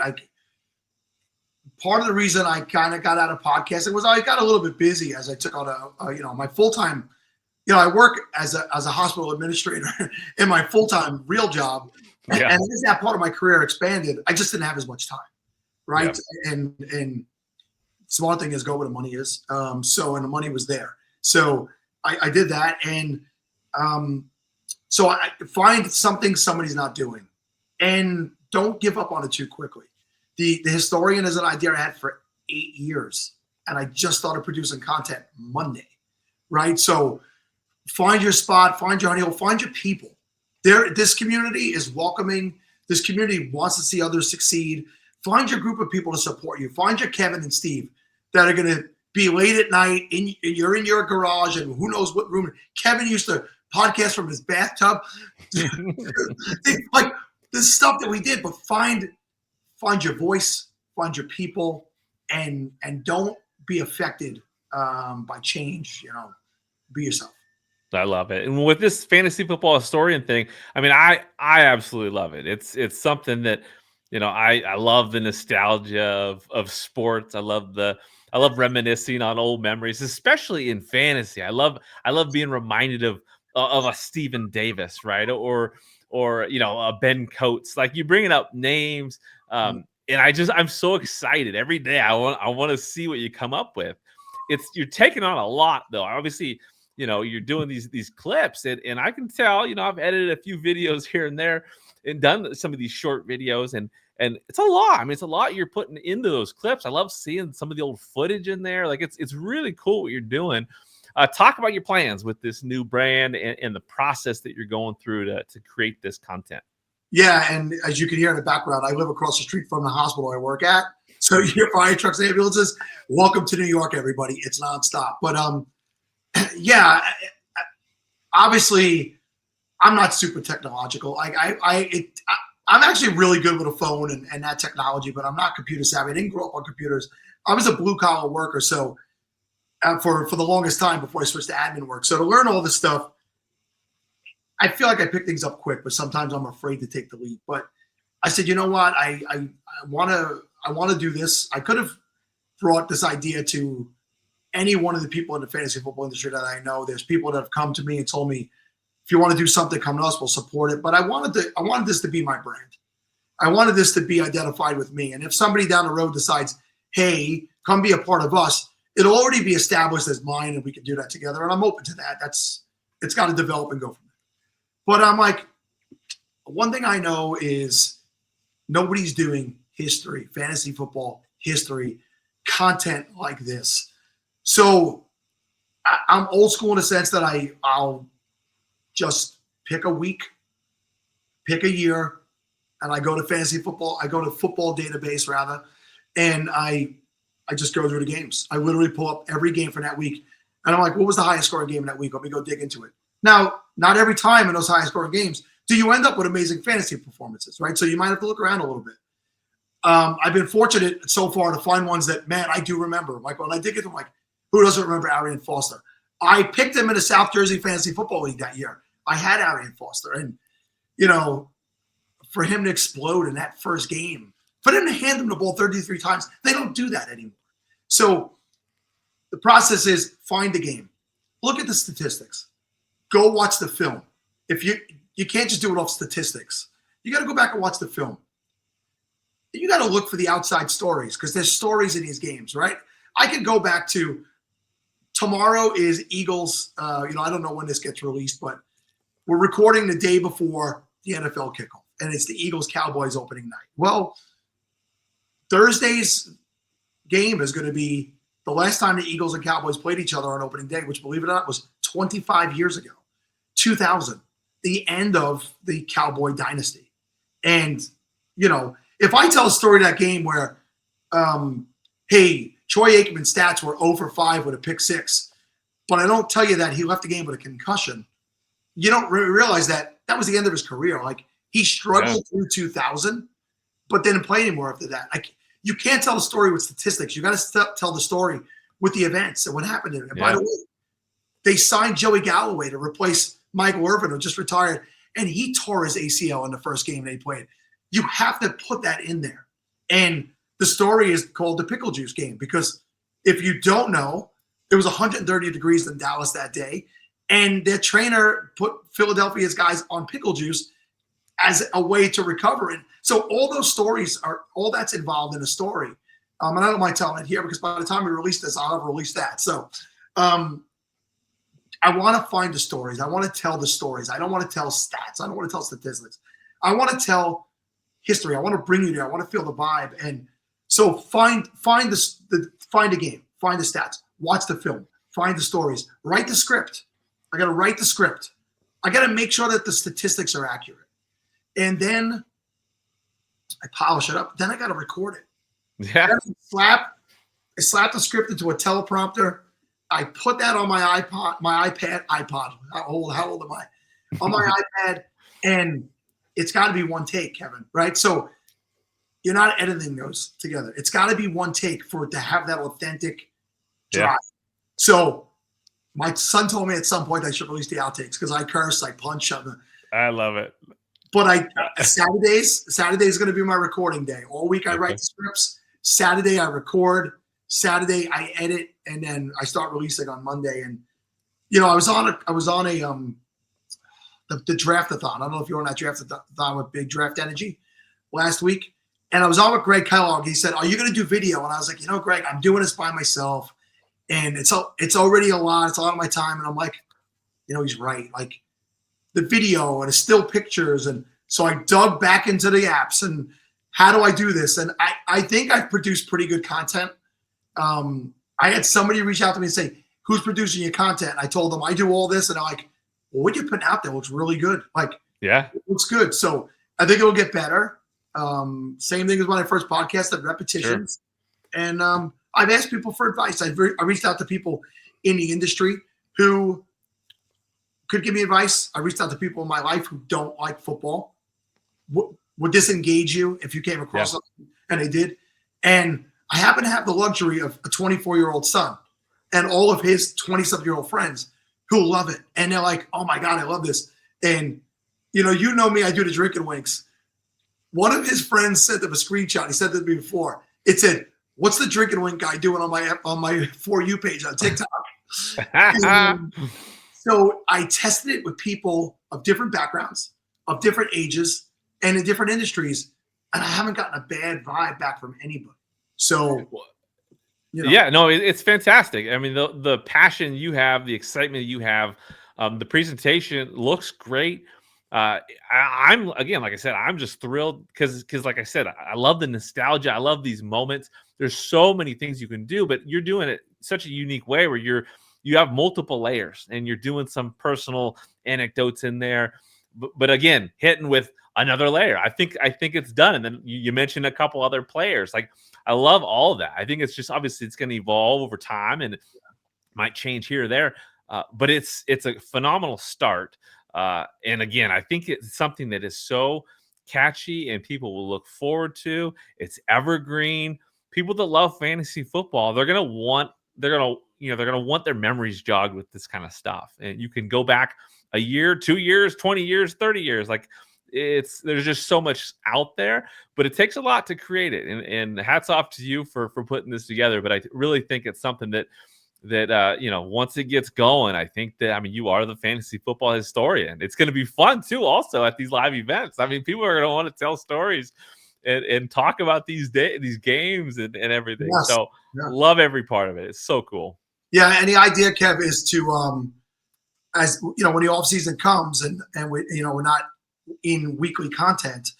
Part of the reason I kind of got out of podcasting was I got a little bit busy as I took on my full-time, I work as a hospital administrator in my full-time real job. Yeah. And as that part of my career expanded, I just didn't have as much time. Right. Yeah. And smart thing is go where the money is. And the money was there. So I did that. And so I find something somebody's not doing and don't give up on it too quickly. The Historian is an idea I had for 8 years, and I just started producing content Monday, right? So find your spot, find your honey hole, find your people. This community is welcoming. This community wants to see others succeed. Find your group of people to support you. Find your Kevin and Steve that are going to be late at night, you're in your garage, and who knows what room. Kevin used to podcast from his bathtub. Like this stuff that we did, but find your voice, find your people, and don't be affected by change. Be yourself. I love it. And with this Fantasy Football Historian thing, I mean, I absolutely love it. It's something that, I love the nostalgia of sports. I love reminiscing on old memories, especially in fantasy. I love being reminded of a Stephen Davis, right? Or a Ben Coates. Like, you bringing up names. And I'm so excited every day. I want to see what you come up with. You're taking on a lot, though. Obviously, you're doing these clips, and I can tell, I've edited a few videos here and there and done some of these short videos, and it's a lot. I mean, it's a lot you're putting into those clips. I love seeing some of the old footage in there. Like, it's really cool what you're doing. Talk about your plans with this new brand and the process that you're going through to create this content. Yeah, and as you can hear in the background, I live across the street from the hospital I work at. So you hear fire trucks and ambulances. Welcome to New York, everybody. It's nonstop. But obviously, I'm not super technological. I'm actually really good with a phone and that technology, but I'm not computer savvy. I didn't grow up on computers. I was a blue collar worker, so for the longest time before I switched to admin work. So to learn all this stuff, I feel like I pick things up quick, but sometimes I'm afraid to take the leap. But I said, you know what? I want to do this. I could have brought this idea to any one of the people in the fantasy football industry that I know. There's people that have come to me and told me, if you want to do something, come to us, we'll support it. But I wanted this to be my brand. I wanted this to be identified with me. And if somebody down the road decides, hey, come be a part of us, it'll already be established as mine, and we can do that together. And I'm open to that. It's got to develop and go from there. But I'm like, one thing I know is nobody's doing history, fantasy football history, content like this. So I'm old school in the sense that I'll just pick a week, pick a year, and I go to fantasy football. I go to football database rather, and I just go through the games. I literally pull up every game for that week, and I'm like, what was the highest scoring game in that week? Let me go dig into it. Now, not every time in those highest scoring games do you end up with amazing fantasy performances, right? So you might have to look around a little bit. I've been fortunate so far to find ones that, man, I do remember. Like when I dig into them, like, who doesn't remember Arian Foster? I picked him in a South Jersey Fantasy Football League that year. I had Arian Foster. And, for him to explode in that first game, for them to hand him the ball 33 times, they don't do that anymore. So the process is find the game. Look at the statistics. Go watch the film. If you can't just do it off statistics. You got to go back and watch the film. You got to look for the outside stories because there's stories in these games, right? I could go back to tomorrow is Eagles. I don't know when this gets released, but we're recording the day before the NFL kickoff, and it's the Eagles-Cowboys opening night. Well, Thursday's game is going to be the last time the Eagles and Cowboys played each other on opening day, which, believe it or not, was 25 years ago, 2000, the end of the Cowboy dynasty. And, if I tell a story of that game where, hey, Troy Aikman's stats were 0 for 5 with a pick 6, but I don't tell you that he left the game with a concussion, you don't realize that was the end of his career. Like, he struggled through 2000, but didn't play anymore after that. Like, you can't tell the story with statistics. You got to tell the story with the events and what happened to him. And by the way, they signed Joey Galloway to replace Michael Irvin, who just retired, and he tore his ACL in the first game they played. You have to put that in there. And the story is called the Pickle Juice game because if you don't know, it was 130 degrees in Dallas that day, and their trainer put Philadelphia's guys on pickle juice as a way to recover it. So all those stories all that's involved in a story. And I don't mind telling it here because by the time we release this, I'll have released that. So I want to find the stories. I want to tell the stories. I don't want to tell stats. I don't want to tell statistics. I want to tell history. I want to bring you there. I want to feel the vibe. And so find a game, find the stats, watch the film, find the stories, write the script. I got to write the script. I got to make sure that the statistics are accurate. And then I polish it up. Then I got to record it. Yeah. I slap the script into a teleprompter. I put that on my iPad. How old am I? On my iPad, and it's got to be one take, Kevin, right? So you're not editing those together. It's got to be one take for it to have that authentic drive. Yeah. So my son told me at some point I should release the outtakes because I curse, I punch. I love it. But Saturday is going to be my recording day. All week I write the scripts. Saturday I record. Saturday I edit, and then I start releasing on Monday. And I was on the Draftathon. I don't know if you're on that Draftathon with Big Draft Energy last week. And I was on with Greg Kellogg. He said, "Are you going to do video?" And I was like, Greg, I'm doing this by myself, and it's already a lot. It's a lot of my time. And I'm like, he's right. Like the video and the still pictures, and so I dug back into the apps and how do I do this? And I think I've produced pretty good content. I had somebody reach out to me and say, "Who's producing your content?" I told them I do all this, and they're like, "Well, what you're putting out there looks really good." Like, yeah, it looks good. So I think it'll get better. Same thing as when I first podcasted, repetitions. Sure. And I've asked people for advice. I reached out to people in the industry who could give me advice. I reached out to people in my life who don't like football. Would this engage you if you came across something? And they did. And I happen to have the luxury of a 24-year-old son and all of his 20-something-year-old friends who love it. And they're like, "Oh, my God, I love this." And, you know me, I do the drinking winks. One of his friends sent him a screenshot. He said to me before. It said, "What's the drinking wink guy doing on my For You page on TikTok?" So I tested it with people of different backgrounds, of different ages, and in different industries. and I haven't gotten a bad vibe back from anybody. So, yeah, no, it's fantastic. I mean, the passion you have, the excitement you have, the presentation looks great. I'm again, like I said, I'm just thrilled because like I said, I love the nostalgia. I love these moments. There's so many things you can do, but you're doing it such a unique way where you have multiple layers and you're doing some personal anecdotes in there. But again, hitting with another layer. I think it's done. And then you mentioned a couple other players. Like, I love all of that. I think it's just obviously it's going to evolve over time and it might change here or there. But it's a phenomenal start. And again, I think it's something that is so catchy and people will look forward to. It's evergreen. People that love fantasy football, they're gonna want their memories jogged with this kind of stuff. And you can go back a year, 2 years, 20 years, 30 years. Like, there's just so much out there, but it takes a lot to create it. And hats off to you for putting this together. But I really think it's something that once it gets going, I think that, I mean, you are the fantasy football historian. It's going to be fun too, also at these live events. I mean, people are going to want to tell stories and talk about these games and everything. Yes. So love every part of it. It's so cool. Yeah. And the idea, Kev, is to, as you know, when the off season comes and we, we're not in weekly content,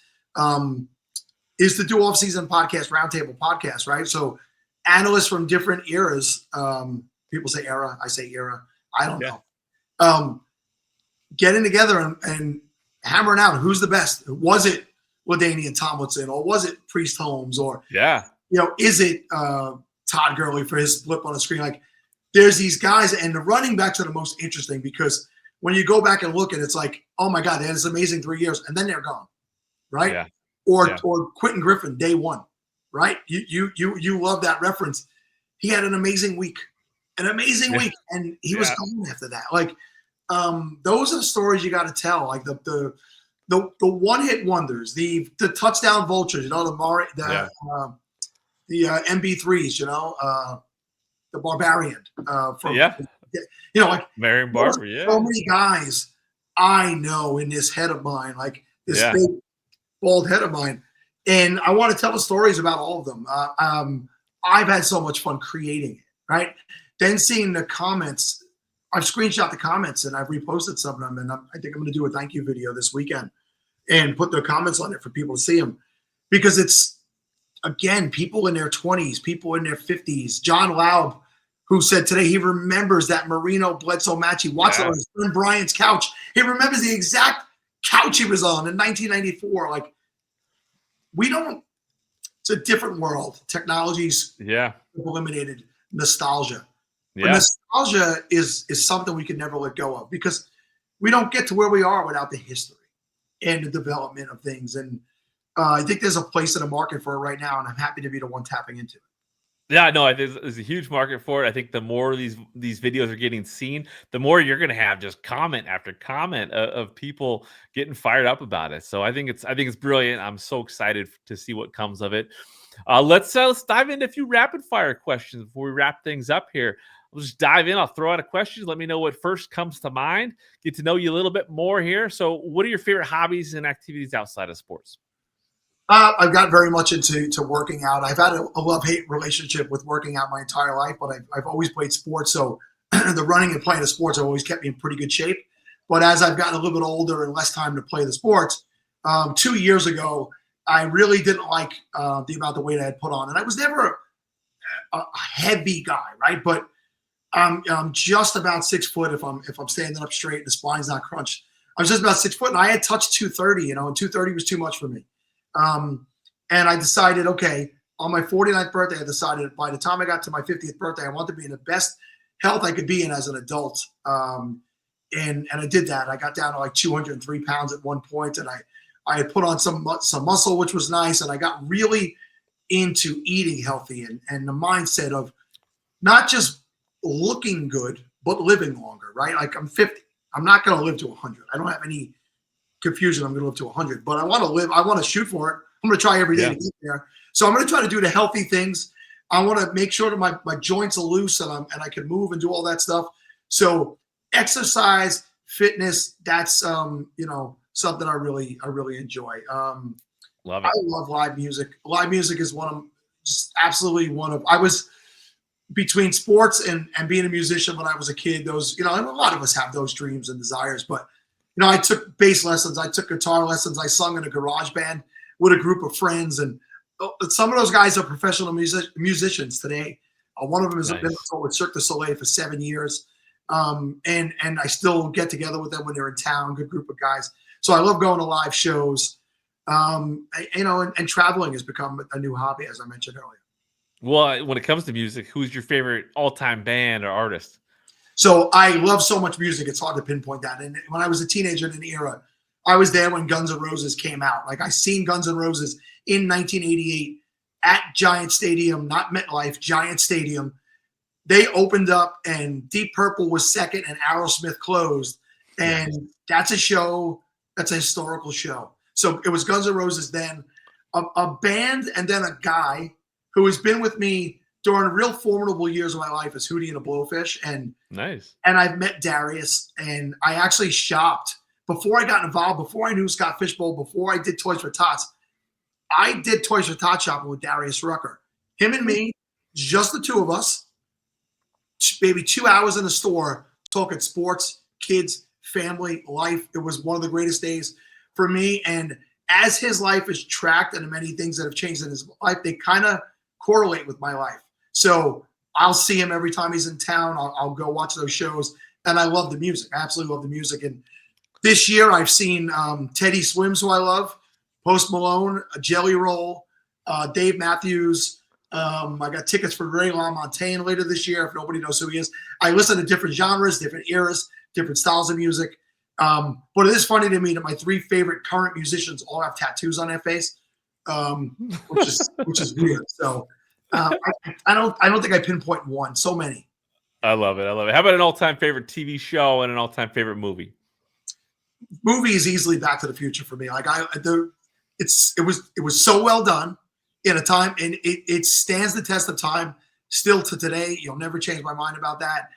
is to do off season podcast, roundtable podcast, right? So analysts from different eras, people say era, I say era, I don't know. Getting together and hammering out who's the best. Was it LaDainian Tomlinson, or was it Priest Holmes, or is it Todd Gurley for his flip on the screen? Like, there's these guys, and the running backs are the most interesting because when you go back and look at it, it's like, oh my God, they had this amazing 3 years, and then they're gone, right? Yeah. Or Quentin Griffin, day one, right? You love that reference. He had an amazing week, and he was gone after that. Like, those are the stories you got to tell. Like the one hit wonders, the touchdown vultures, the MB3s, the Barbarian, like Marion Barber. So many guys I know in this head of mine, like this big bald head of mine, and I want to tell the stories about all of them. I've had so much fun creating it, right? Then seeing the comments, I've screenshot the comments and I've reposted some of them, and I think I'm going to do a thank you video this weekend and put the comments on it for people to see them, because it's, again, people in their 20s, people in their 50s. John Laub, who said today he remembers that Marino Bledsoe match. He watched it on his friend Brian's couch. He remembers the exact couch he was on in 1994. Like, it's a different world. Technology's eliminated nostalgia. But nostalgia is something we can never let go of, because we don't get to where we are without the history and the development of things. And I think there's a place in the market for it right now, and I'm happy to be the one tapping into it. Yeah, no, there's a huge market for it. I think the more these videos are getting seen, the more you're going to have just comment after comment of people getting fired up about it. So I think it's brilliant. I'm so excited to see what comes of it. Let's dive into a few rapid fire questions before we wrap things up here. I'll just dive in. I'll throw out a question. Let me know what first comes to mind. Get to know you a little bit more here. So what are your favorite hobbies and activities outside of sports? I've got very much into working out. I've had a love-hate relationship with working out my entire life, but I've always played sports. So the running and playing the sports have always kept me in pretty good shape. But as I've gotten a little bit older and less time to play the sports, 2 years ago, I really didn't like the amount of weight I had put on. And I was never a heavy guy, right? But I'm just about 6 foot if I'm standing up straight and the spine's not crunched. I was just about 6 foot, and I had touched 230, and 230 was too much for me. And I decided, okay, on my 49th birthday, I decided by the time I got to my 50th birthday, I wanted to be in the best health I could be in as an adult. And I did that. I got down to like 203 pounds at one point, and I had put on some muscle, which was nice. And I got really into eating healthy and the mindset of not just looking good, but living longer, right? Like, I'm 50. I'm not going to live to 100. I don't have any confusion. I'm going to live to 100, but I want to live. I want to shoot for it. I'm going to try every day to get there. So I'm going to try to do the healthy things. I want to make sure that my joints are loose and I can move and do all that stuff. So exercise, fitness, that's something I really enjoy. Love I it. love live music. Live music is absolutely one of. I was between sports and being a musician when I was a kid. Those, and a lot of us have those dreams and desires. But I took bass lessons, I took guitar lessons, I sung in a garage band with a group of friends, and some of those guys are professional musicians today. One of them has been with Cirque du Soleil for 7 years. And I still get together with them when they're in town, good group of guys. So I love going to live shows, and traveling has become a new hobby, as I mentioned earlier. Well, when it comes to music, who's your favorite all-time band or artist? So I love so much music, it's hard to pinpoint that. And when I was a teenager in an era, I was there when Guns N' Roses came out. Like, I seen Guns N' Roses in 1988 at Giant Stadium, not MetLife, Giant Stadium. They opened up and Deep Purple was second and Aerosmith closed. And that's a show, that's a historical show. So it was Guns N' Roses then, a band, and then a guy who has been with me during real formidable years of my life is Hootie and the Blowfish. And I've met Darius, and I actually shopped before I got involved, before I knew Scott Fishbowl, before I did Toys for Tots. I did Toys for Tots shopping with Darius Rucker. Him and me, just the two of us, maybe 2 hours in the store talking sports, kids, family, life. It was one of the greatest days for me. And as his life is tracked and the many things that have changed in his life, they kind of correlate with my life. So I'll see him every time he's in town. I'll go watch those shows. And I love the music. I absolutely love the music. And this year I've seen Teddy Swims, who I love, Post Malone, Jelly Roll, Dave Matthews. I got tickets for Ray LaMontagne later this year, if nobody knows who he is. I listen to different genres, different eras, different styles of music. But it is funny to me that my three favorite current musicians all have tattoos on their face, which is weird. So I don't think I pinpoint one. So many. I love it. How about an all-time favorite TV show and an all-time favorite movie? Movie is easily Back to the Future for me. Like it was so well done in a time, and it stands the test of time still to today. You'll never change my mind about that.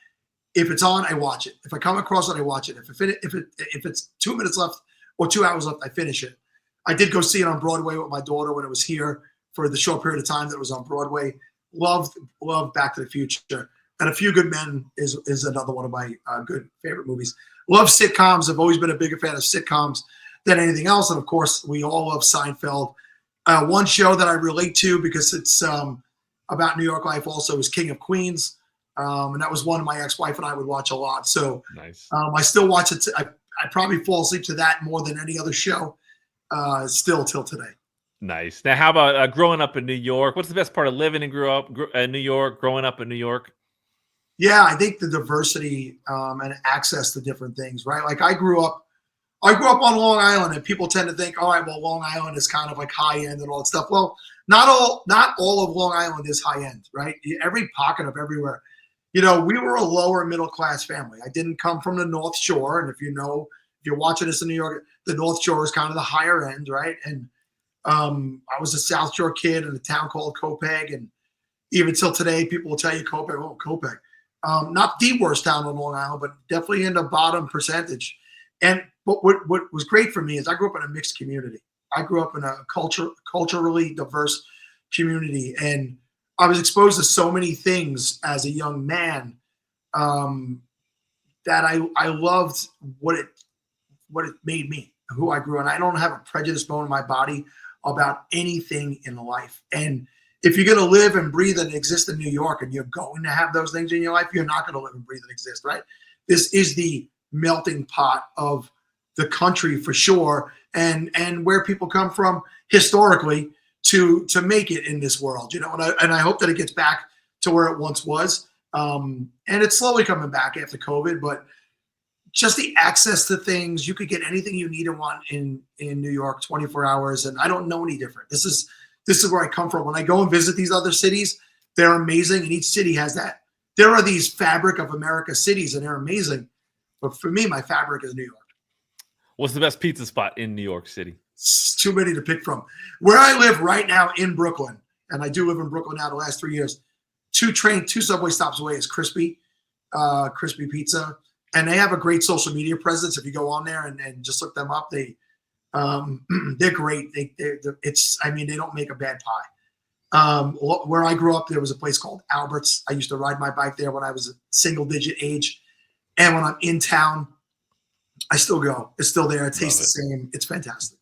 If it's on, I watch it. If I come across it, I watch it. If it's 2 minutes left or 2 hours left, I finish it. I did go see it on Broadway with my daughter when it was here for the short period of time that it was on Broadway. Loved Back to the Future. And A Few Good Men is another one of my good favorite movies. Love sitcoms. I've always been a bigger fan of sitcoms than anything else. And of course, we all love Seinfeld. One show that I relate to because it's about New York life also is King of Queens. And that was one my ex-wife and I would watch a lot. So nice. I still watch it. I probably fall asleep to that more than any other show still till today. Nice. Now, how about growing up in New York? What's the best part of living and New York, growing up in New York? Yeah, I think the diversity and access to different things, right? Like I grew up on Long Island, and people tend to think, all right, well, Long Island is kind of like high end and all that stuff. Well, not all of Long Island is high end, right? Every pocket of everywhere. We were a lower middle class family. I didn't come from the North Shore, and if you're watching this in New York, the North Shore is kind of the higher end, right? And I was a South Shore kid in a town called Copiague, and even till today, people will tell you Copiague. Not the worst town on Long Island, but definitely in the bottom percentage. But what was great for me is I grew up in a mixed community. I grew up in a culturally diverse community, and I was exposed to so many things as a young man that I loved what it made me, who I grew. And I don't have a prejudice bone in my body about anything in life. And if you're going to live and breathe and exist in New York, and you're going to have those things in your life, you're not going to live and breathe and exist, right? This is the melting pot of the country for sure, and where people come from historically to make it in this world, and I hope that it gets back to where it once was. And it's slowly coming back after COVID, but just the access to things, you could get anything you need and want in New York 24 hours. And I don't know any different. This is where I come from. When I go and visit these other cities, they're amazing. And each city has that. There are these fabric of America cities, and they're amazing. But for me, my fabric is New York. What's the best pizza spot in New York City? It's too many to pick from. Where I live right now in Brooklyn, and I do live in Brooklyn now the last 3 years, two subway stops away is Crispy Pizza. And they have a great social media presence. If you go on there and just look them up, they They're great. They don't make a bad pie. Where I grew up, there was a place called Albert's. I used to ride my bike there when I was a single-digit age. And when I'm in town, I still go. It's still there. It tastes the same. It's fantastic.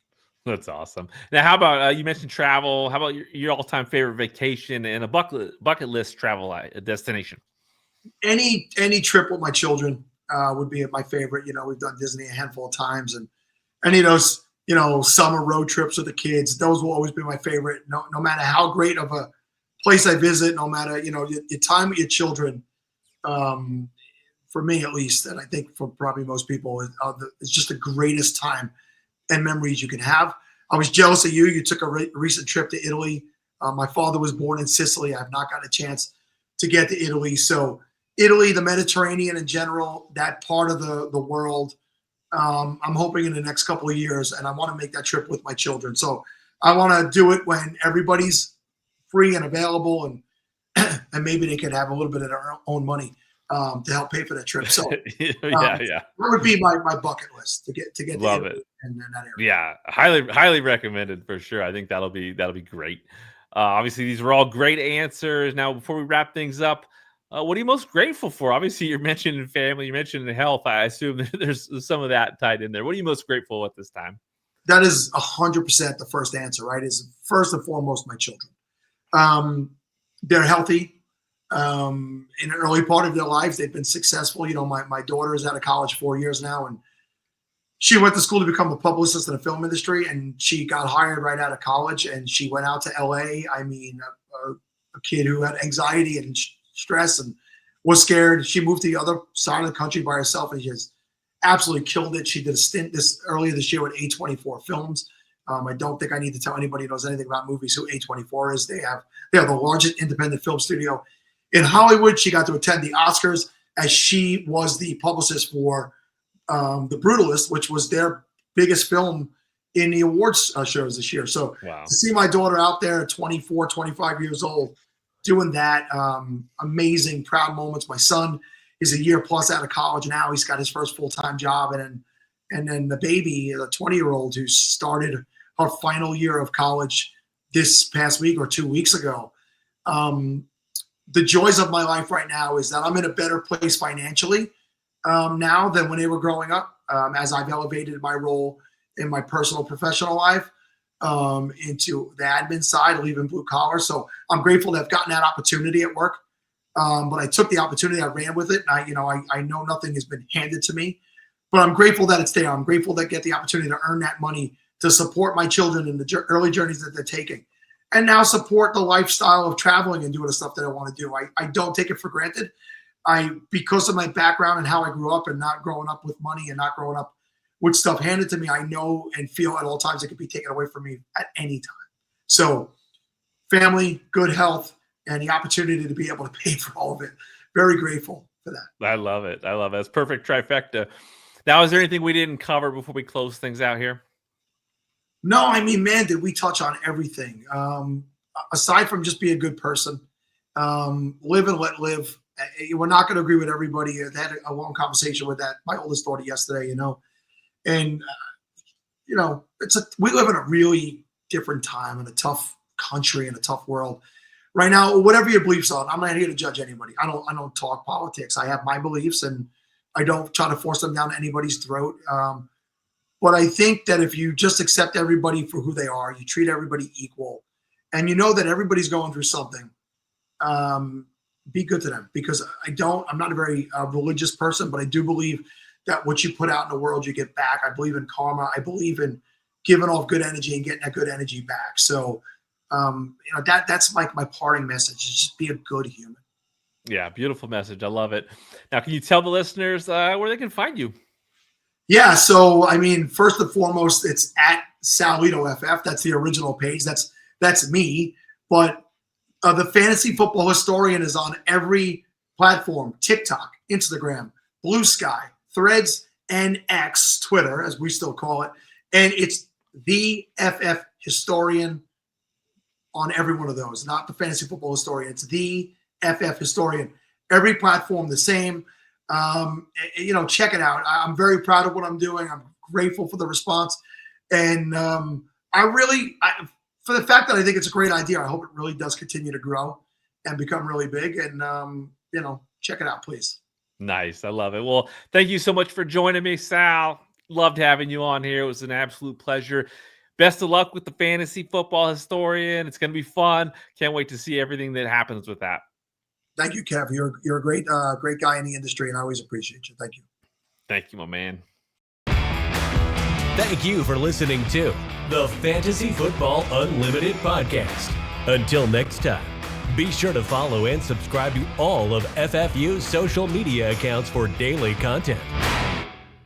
That's awesome. Now, how about you mentioned travel? How about your all-time favorite vacation and a bucket list travel destination? Any trip with my children would be my favorite. We've done Disney a handful of times, and any of those, summer road trips with the kids. Those will always be my favorite. No matter how great of a place I visit, no matter your time with your children. For me, at least, and I think for probably most people, it's just the greatest time and memories you can have. I was jealous of you. You took a recent trip to Italy. My father was born in Sicily. I've not gotten a chance to get to Italy. So Italy, the Mediterranean in general, that part of the world, I'm hoping in the next couple of years, and I want to make that trip with my children. So I want to do it when everybody's free and available, and maybe they can have a little bit of their own money to help pay for that trip. So that would be my bucket list to get Love it. in that area. Yeah, highly recommended for sure. I think that'll be great. Obviously, these were all great answers. Now, before we wrap things up, what are you most grateful for? Obviously, you're mentioning family, you mentioned health. I assume there's some of that tied in there. What are you most grateful at this time? That is 100% the first answer, right? Is first and foremost my children. They're healthy. In the early part of their lives, they've been successful. My daughter is out of college 4 years now, and she went to school to become a publicist in the film industry, and she got hired right out of college, and she went out to LA. I mean, a kid who had anxiety and stress and was scared. She moved to the other side of the country by herself, and she has absolutely killed it. She did a stint earlier this year with A24 Films. I don't think I need to tell anybody who knows anything about movies who A24 is. They are the largest independent film studio in Hollywood. She got to attend the Oscars as she was the publicist for The Brutalist, which was their biggest film in the awards shows this year. So wow. To see my daughter out there at 24, 25 years old doing that, amazing, proud moments. My son is a year plus out of college now. He's got his first full-time job. And then the baby, the 20-year-old who started her final year of college this past week or 2 weeks ago. The joys of my life right now is that I'm in a better place financially now than when they were growing up, as I've elevated my role in my personal professional life into the admin side, leaving blue collar. So I'm grateful to have gotten that opportunity at work. But I took the opportunity, I ran with it. And I know nothing has been handed to me, but I'm grateful that it's there. I'm grateful to get the opportunity to earn that money to support my children in the early journeys that they're taking. And now support the lifestyle of traveling and doing the stuff that I want to do. I don't take it for granted. Because of my background and how I grew up and not growing up with money and not growing up with stuff handed to me, I know and feel at all times it could be taken away from me at any time. So family, good health, and the opportunity to be able to pay for all of it. Very grateful for that. I love it. It's perfect trifecta. Now, is there anything we didn't cover before we close things out here? No, I mean, man, did we touch on everything? Aside from just be a good person, live and let live. We're not going to agree with everybody. I had a long conversation with my oldest daughter yesterday, and we live in a really different time in a tough country and a tough world right now. Whatever your beliefs are, I'm not here to judge anybody. I don't talk politics. I have my beliefs, and I don't try to force them down anybody's throat. But I think that if you just accept everybody for who they are, you treat everybody equal, and you know that everybody's going through something, be good to them. Because I'm not a very religious person, but I do believe that what you put out in the world, you get back. I believe in karma. I believe in giving off good energy and getting that good energy back. So, that's like my parting message, is just be a good human. Yeah, beautiful message. I love it. Now, can you tell the listeners where they can find you? Yeah, so I mean, first and foremost, it's at Sal Leto FF. That's the original page. That's me. But the Fantasy Football Historian is on every platform: TikTok, Instagram, Blue Sky, Threads, and X, Twitter, as we still call it. And it's the FF Historian on every one of those, not the Fantasy Football Historian. It's the FF Historian. Every platform the same. Check it out. I'm very proud of what I'm doing. I'm grateful for the response. And for the fact that I think it's a great idea, I hope it really does continue to grow and become really big. And, check it out, please. Nice. I love it. Well, thank you so much for joining me, Sal. Loved having you on here. It was an absolute pleasure. Best of luck with the Fantasy Football Historian. It's going to be fun. Can't wait to see everything that happens with that. Thank you, Kev. You're a great guy in the industry, and I always appreciate you. Thank you. Thank you, my man. Thank you for listening to the Fantasy Football Unlimited podcast. Until next time, be sure to follow and subscribe to all of FFU's social media accounts for daily content.